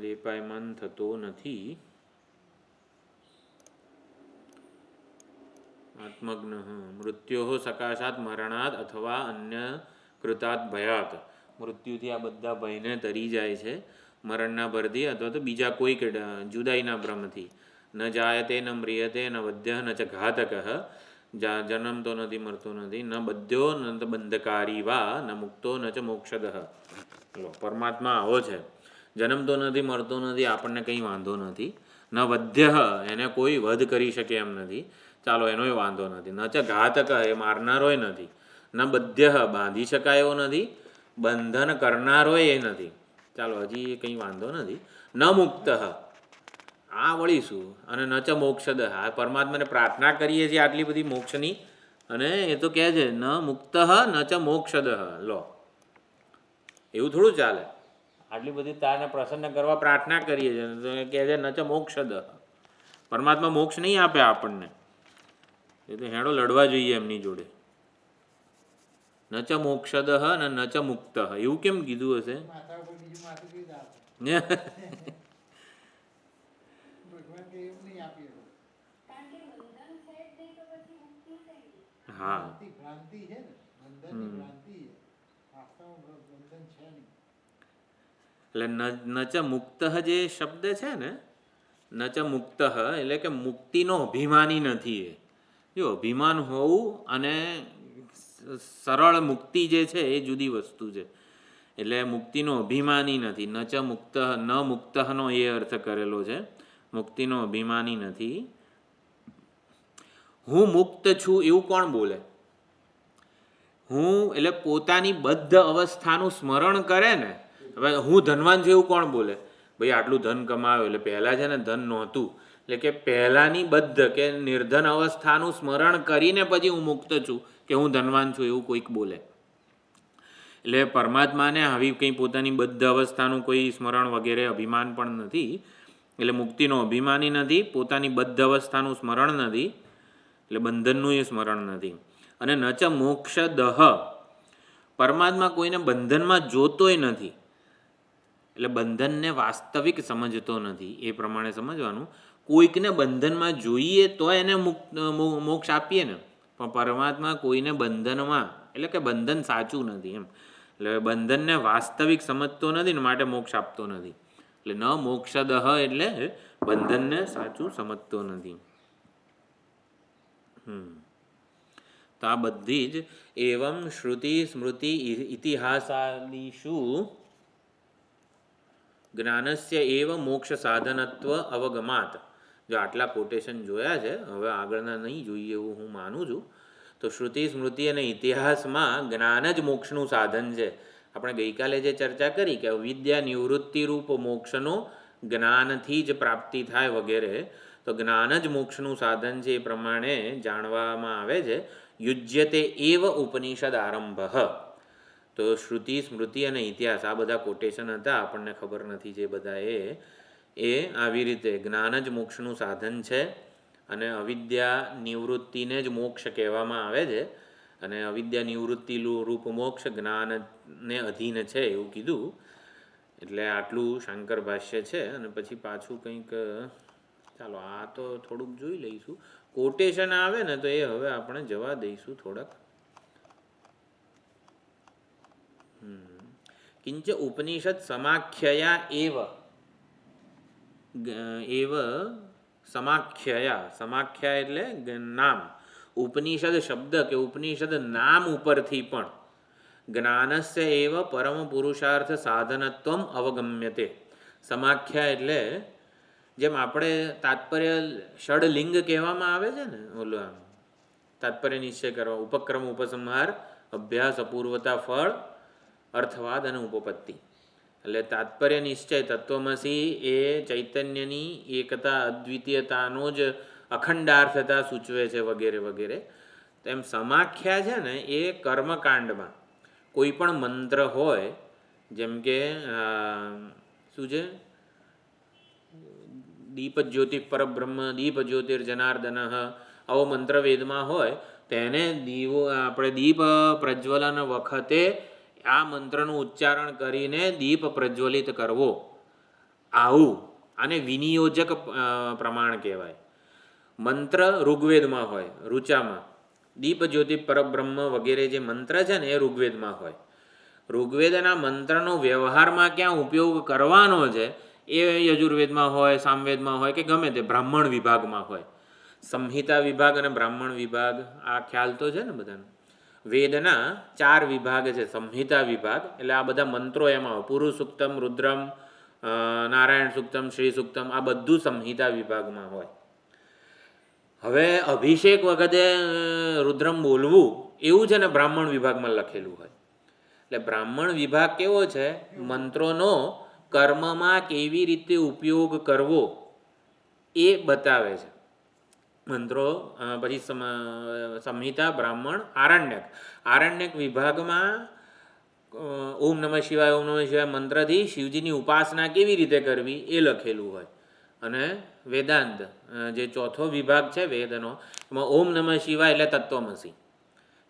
લેપાયમાન થતો નથી. આત્મજ્ઞ મૃત્યો સકાશાત મરણાદ અથવા અન્ય કૃતાત ભયાત. મૃત્યુથી આ બધા ભયને તરી જાય છે, મરણના ભરથી અથવા તો બીજા કોઈક જુદાઈના ભ્રમથી. ન જાયતે ન મ્રિયતે ન વધ્ય ન ચ ઘાતક. જન્મતો નથી, મરતો નથી. ન બધ્યો ન બંધકારી વા ન મુક્તો ન ચ મોક્ષદ. પરમાત્મા આવો છે, જન્મતો નથી, મરતો નથી, આપણને કંઈ વાંધો નથી. ન વધ્ય, એને કોઈ વધ કરી શકે એમ નથી, ચાલો એનોય વાંધો નથી. ન ચ ઘાતક, એ મારનારોય નથી. ન બધ્ય, બાંધી શકાય એવો નથી. બંધન કરનારોય એ નથી, ચાલો હજી એ કંઈ વાંધો નથી. ન મુક્ત, આ વળીશું. અને ન ચ મોક્ષદ, આ પરમાત્માને પ્રાર્થના કરીએ છીએ આટલી બધી મોક્ષની, અને એ તો કહે છે ન મુક્ત ન ચ મોક્ષદ. લો, એવું થોડું ચાલે. આટલી બધી તારને પ્રસન્ન કરવા પ્રાર્થના કરીએ છીએ તો કહે છે ન ચ મોક્ષદ. પરમાત્મા મોક્ષ નહીં આપે આપણને. એ તો હેડો લડવા જોઈએ એમની જોડે. ન ચ મોક્ષદ ને ન ચ મુક્ત, એવું કેમ કીધું હશે? માથા ઉપર બીજું માથું કેવી રીતે આપે? ભગવાન કે એવું નહીં આપી શકો. હા, ભ્રાંતિ છે ને, બંધનની ભ્રાંતિ છે. વાસ્તવમાં બંધન છે નહીં. એટલે ન ચ મુક્ત જે શબ્દ છે ને, ન ચ મુક્ત એટલે કે મુક્તિનો અભિમાની નથી. એ જો અભિમાન હોવું અને સરળ મુક્તિ જે છે એ જુદી વસ્તુ છે. એટલે મુક્તિનો અભિમાની નથી. ન ચ મુક્ત ન મુક્તનો એ અર્થ કરેલો છે. મુક્તિનો અભિમાની નથી. હું મુક્ત છું એવું કોણ બોલે? હું એટલે પોતાની બદ્ધ અવસ્થાનું સ્મરણ કરે ને. હવે હું ધનવાન છું એવું કોણ બોલે? ભાઈ આટલું ધન કમાવ્યું. એટલે પહેલાં છે ને ધન નહોતું. એટલે કે પહેલાંની બદ્ધ કે નિર્ધન અવસ્થાનું સ્મરણ કરીને પછી હું મુક્ત છું કે હું ધનવાન છું એવું કોઈક બોલે. એટલે પરમાત્માને આવી કંઈ પોતાની બદ્ધ અવસ્થાનું કોઈ સ્મરણ વગેરે અભિમાન પણ નથી. એટલે મુક્તિનો અભિમાની નથી, પોતાની બદ્ધ અવસ્થાનું સ્મરણ નથી, એટલે બંધનનું એ સ્મરણ નથી. અને ન ચ મોક્ષ દહ, પરમાત્મા કોઈને બંધનમાં જોતોય નથી. એટલે બંધનને વાસ્તવિક સમજતો નથી. એ પ્રમાણે સમજવાનું. કોઈકને બંધનમાં જોઈએ તો એને મોક્ષ આપીએ ને, પણ પરમાત્મા કોઈને બંધનમાં, એટલે કે બંધન સાચું નથી એમ. એટલે બંધનને વાસ્તવિક સમજતો નથી ને માટે મોક્ષ આપતો નથી. એટલે ન મોક્ષદહ એટલે બંધનને સાચું સમજતો નથી. તો આ બધી જ એવમ શ્રુતિ સ્મૃતિ ઇતિહાસાદિષુ જ્ઞાનસ્ય એવ મોક્ષ સાધનત્વ અવગમાત. જો આટલા કોટેશન જોયા છે, હવે આગળના નહીં જોઈએ એવું હું માનું છું. તો શ્રુતિ સ્મૃતિ અને ઇતિહાસમાં જ્ઞાન જ મોક્ષનું સાધન છે. આપણે ગઈકાલે જે ચર્ચા કરી કે અવિદ્યા નિવૃત્તિરૂપ મોક્ષનો જ્ઞાનથી જ પ્રાપ્તિ થાય વગેરે, તો જ્ઞાન જ મોક્ષનું સાધન છે. એ પ્રમાણે જાણવામાં આવે છે. યુજ્યતે એવ ઉપનિષદ આરંભ. તો શ્રુતિ સ્મૃતિ અને ઇતિહાસ આ બધા કોટેશન હતા, આપણને ખબર નથી જે બધા એ આવી રીતે જ્ઞાન જ મોક્ષનું સાધન છે. અને અવિદ્યા નિવૃત્તિને જ મોક્ષ કહેવામાં આવે છે. અને અવિદ્યા નિવૃત્તિ રૂપ મોક્ષ જ્ઞાનને અધીન છે એવું કીધું. એટલે આટલું શાંકર ભાષ્ય છે. અને પછી પાછું કંઈક, ચાલો આ તો થોડુંક જોઈ લઈશું. કોટેશન આવે ને તો એ હવે આપણે જવા દઈશું થોડાક. કિંચ ઉપનિષદ સમાખ્યયા એવ સમાખ્યયા. સમાખ્યા એટલે નામ. ઉપનિષદ શબ્દ કે ઉપનિષદ નામ ઉપરથી પણ જ્ઞાનસ્ય એવ પરમ પુરુષાર્થ સાધનત્વમ અવગમ્યતે. સમાખ્યા એટલે જેમ આપણે તાત્પર્ય ષડલિંગ કહેવામાં આવે છે ને, ઓલો આમ તાત્પર્ય નિશ્ચય કરવા, ઉપક્રમ ઉપસંહાર અભ્યાસ અપૂર્વતા ફળ અર્થવાદ અને ઉપપત્તિ. એટલે તાત્પર્ય નિશ્ચય તત્વમસી એ ચૈતન્યની એકતા અદ્વિતીયતાનો જ અખંડાર્થતા સૂચવે છે વગેરે વગેરે. તેમ સમાખ્યા છે ને એ કર્મકાંડમાં કોઈ પણ મંત્ર હોય, જેમ કે શું છે, દીપ જ્યોતિ પરબ્રહ્મ દીપ જ્યોતિર જનાર્દન, આવો મંત્ર વેદમાં હોય તેને આપણે દીપ પ્રજ્વલન વખતે આ મંત્રનું ઉચ્ચારણ કરીને દીપ પ્રજ્વલિત કરવો, આવું આને વિનિયોજક પ્રમાણ કહેવાય. મંત્ર ઋગ્વેદમાં હોય, ઋચામાં દીપ જ્યોતિ પરબ્રહ્મ વગેરે જે મંત્ર છે ને એ ઋગ્વેદમાં હોય. ઋગ્વેદના મંત્રનો વ્યવહારમાં ક્યાં ઉપયોગ કરવાનો છે એ યજુર્વેદમાં હોય, સામવેદમાં હોય કે ગમે તે બ્રાહ્મણ વિભાગમાં હોય. સંહિતા વિભાગ અને બ્રાહ્મણ વિભાગ આ ખ્યાલ તો છે ને બધાને. વેદના 4 વિભાગ છે. સંહિતા વિભાગ એટલે આ બધા મંત્રો એમાં હોય. પુરુષ સૂક્તમ, રુદ્રમ, નારાયણ સૂક્તમ, શ્રી સૂક્તમ, આ બધું સંહિતા વિભાગમાં હોય. હવે અભિષેક વખતે રુદ્રમ બોલવું એવું છે ને બ્રાહ્મણ વિભાગમાં લખેલું હોય. એટલે બ્રાહ્મણ વિભાગ કેવો છે, મંત્રોનો કર્મમાં કેવી રીતે ઉપયોગ કરવો એ બતાવે છે. મંત્રો પછી સંહિતા, બ્રાહ્મણ, આરણ્યક વિભાગમાં ઓમ નમઃ શિવાય મંત્રથી શિવજીની ઉપાસના કેવી રીતે કરવી એ લખેલું હોય. અને વેદાંત જે ચોથો વિભાગ છે વેદનો, એમાં ઓમ નમઃ શિવાય એટલે તત્વમસી,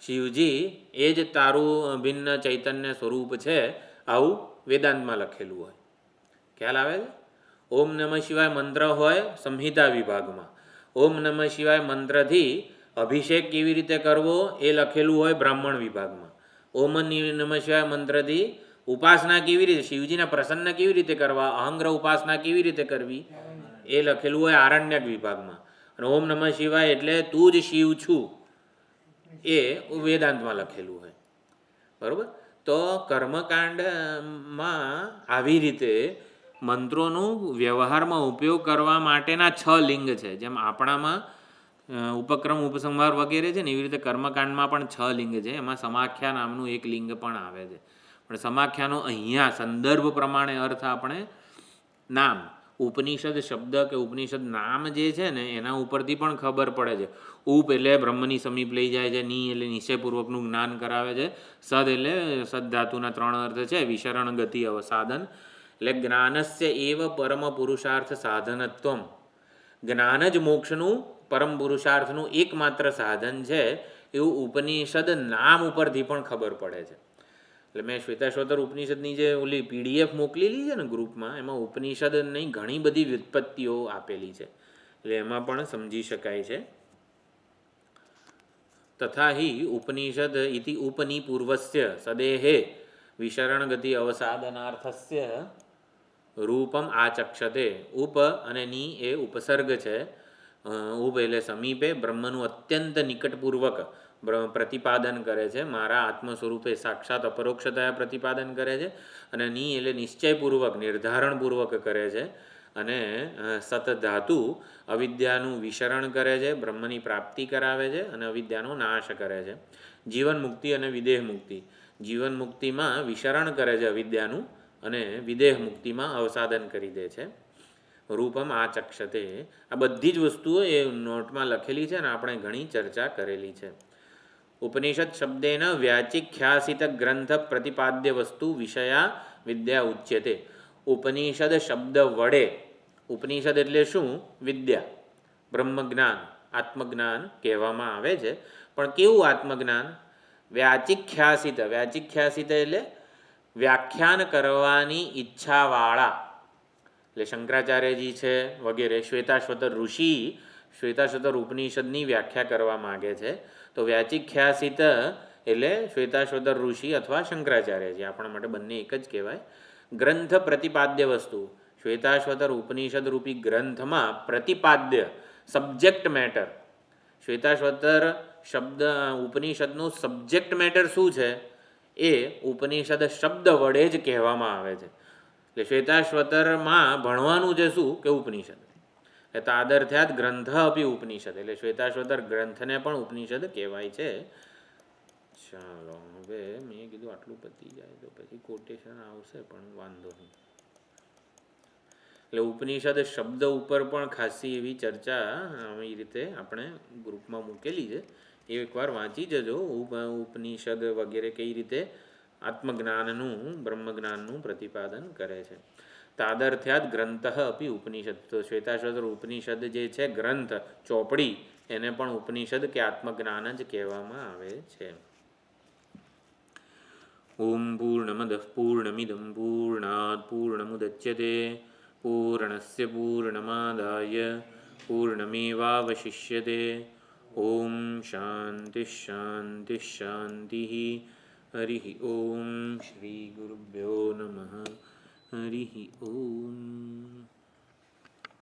શિવજી એ જ તારું ભિન્ન ચૈતન્ય સ્વરૂપ છે, આવું વેદાંતમાં લખેલું હોય. ખ્યાલ આવે છે? ઓમ નમઃ શિવાય મંત્ર હોય સંહિતા વિભાગમાં. ઓમ નમઃ શિવાય મંત્રથી અભિષેક કેવી રીતે કરવો એ લખેલું હોય બ્રાહ્મણ વિભાગમાં. ઓમ નમઃ શિવાય મંત્રથી ઉપાસના કેવી રીતે, શિવજીને પ્રસન્ન કેવી રીતે કરવા, અહંગ્રહ ઉપાસના કેવી રીતે કરવી એ લખેલું હોય આરણ્યક વિભાગમાં. અને ઓમ નમઃ શિવાય એટલે તું જ શિવ છું એ વેદાંતમાં લખેલું હોય. બરાબર. તો કર્મકાંડમાં આવી રીતે મંત્રોનું વ્યવહારમાં ઉપયોગ કરવા માટેના 6 લિંગ છે. જેમ આપણામાં ઉપક્રમ ઉપસંહાર વગેરે છે ને, એવી રીતે કર્મકાંડમાં પણ 6 લિંગ છે. એમાં સમાખ્યા નામનું એક લિંગ પણ આવે છે. પણ સમાખ્યાનો અહીંયા સંદર્ભ પ્રમાણે અર્થ આપણે નામ, ઉપનિષદ શબ્દ કે ઉપનિષદ નામ જે છે ને એના ઉપરથી પણ ખબર પડે છે. ઉપ એટલે બ્રહ્મની સમીપ લઈ જાય છે, ની એટલે નિશ્ચયપૂર્વકનું જ્ઞાન કરાવે છે, સદ એટલે સદ ધાતુના 3 અર્થ છે, વિશરણ ગતિ અવસાધન એટલે જ્ઞાનસ્ય એવ પરમ પુરુષાર્થ સાધનત્વમ, જ્ઞાન જ મોક્ષનું પરમ પુરુષાર્થનું એકમાત્ર સાધન છે એવું ઉપનિષદ નામ ઉપરથી પણ ખબર પડે છે. એટલે મેં શ્વેતાશ્વતર ઉપનિષદની જે ઓલી PDF મોકલેલી છે ને ગ્રુપમાં, એમાં ઉપનિષદની ઘણી બધી વ્યુત્પત્તિઓ આપેલી છે, એટલે એમાં પણ સમજી શકાય છે. તથા હિ ઉપનિષદ ઇતિ ઉપનિપૂર્વસ્ય સદેહે વિશરણગતિ અવસાદનાર્થસ્ય રૂપમ આચક્ષતે. ઉપ અને ની એ ઉપસર્ગ છે. ઉપ એટલે સમીપે, બ્રહ્મનું અત્યંત નિકટપૂર્વક પ્રતિપાદન કરે છે, મારા આત્મ સ્વરૂપે સાક્ષાત અપરોક્ષતયા પ્રતિપાદન કરે છે. અને ની એટલે નિશ્ચયપૂર્વક નિર્ધારણપૂર્વક કરે છે. અને સત ધાતુ અવિદ્યાનું વિશરણ કરે છે, બ્રહ્મની પ્રાપ્તિ કરાવે છે અને અવિદ્યાનો નાશ કરે છે. જીવન મુક્તિ અને વિદેહ મુક્તિ, જીવન મુક્તિમાં વિશરણ કરે છે અવિદ્યાનું, અને વિદેહ મુક્તિમાં અવસાદન કરી દે છે. રૂપમ આચક્ષતે. આ બધી જ વસ્તુઓ એ નોટમાં લખેલી છે અને આપણે ઘણી ચર્ચા કરેલી છે. ઉપનિષદ શબ્દેન વ્યાચિખ્યાસિત ગ્રંથ પ્રતિપાદ્ય વસ્તુ વિષયા વિદ્યા ઉચ્યતે. ઉપનિષદ શબ્દ વડે, ઉપનિષદ એટલે શું? વિદ્યા, બ્રહ્મજ્ઞાન, આત્મજ્ઞાન કહેવામાં આવે છે. પણ કેવું આત્મજ્ઞાન? વ્યાચિખ્યાસિત, વ્યાચિખ્યાસિત એટલે વ્યાખ્યાન કરવાની ઈચ્છાવાળા, એટલે શંકરાચાર્યજી છે વગેરે, શ્વેતાશ્વતર ઋષિ શ્વેતાશ્વતર ઉપનિષદની વ્યાખ્યા કરવા માગે છે. તો વ્યાચિખ્યાસિત એટલે શ્વેતાશ્વતર ઋષિ અથવા શંકરાચાર્યજી, આપણા માટે બંને એક જ કહેવાય. ગ્રંથ પ્રતિપાદ્ય વસ્તુ, શ્વેતાશ્વતર ઉપનિષદ રૂપી ગ્રંથમાં પ્રતિપાદ્ય સબ્જેક્ટ મેટર, શ્વેતાશ્વતર શબ્દ ઉપનિષદનું સબ્જેક્ટ મેટર શું છે એ ઉપનિષદ શબ્દ વડે જ કહેવામાં આવે છે. એટલે શ્વેતાશ્વતરમાં ભણવાનું છે શું? કે ઉપનિષદ. એટલે તાદર્થ્યાત ગ્રંથ અપી ઉપનિષદ, એટલે શ્વેતાશ્વતર ગ્રંથને પણ ઉપનિષદ કહેવાય છે. ચાલો, હવે મેં કીધું આટલું પતી જાય તો પછી કોટેશન આવશે, પણ વાંધો નહીં. એટલે ઉપનિષદ શબ્દ ઉપર પણ ખાસી એવી ચર્ચા આવી રીતે આપણે ગ્રુપમાં મૂકેલી છે, એ એકવાર વાંચી જજો. ઉપનિષદ વગેરે કઈ રીતે આત્મજ્ઞાનનું, બ્રહ્મજ્ઞાનનું પ્રતિપાદન કરે છે. તાદર્થ્યાત ગ્રંથ અપી ઉપનિષદ, તો શ્વેતાશ્વતર ઉપનિષદ જે છે ગ્રંથ, ચોપડી, એને પણ ઉપનિષદ કે આત્મજ્ઞાન જ કહેવામાં આવે છે. ઓમ પૂર્ણમદ પૂર્ણમિદં પૂર્ણાત પૂર્ણમુદચ્યતે પૂર્ણસ્ય પૂર્ણમાદાય પૂર્ણમેવાવશિષ્યતે. ઓમ શાંતિ શાંતિ શાંતિ. હરિ ઓમ. શ્રી ગુરુભ્યો નમઃ. હરિ ઓમ.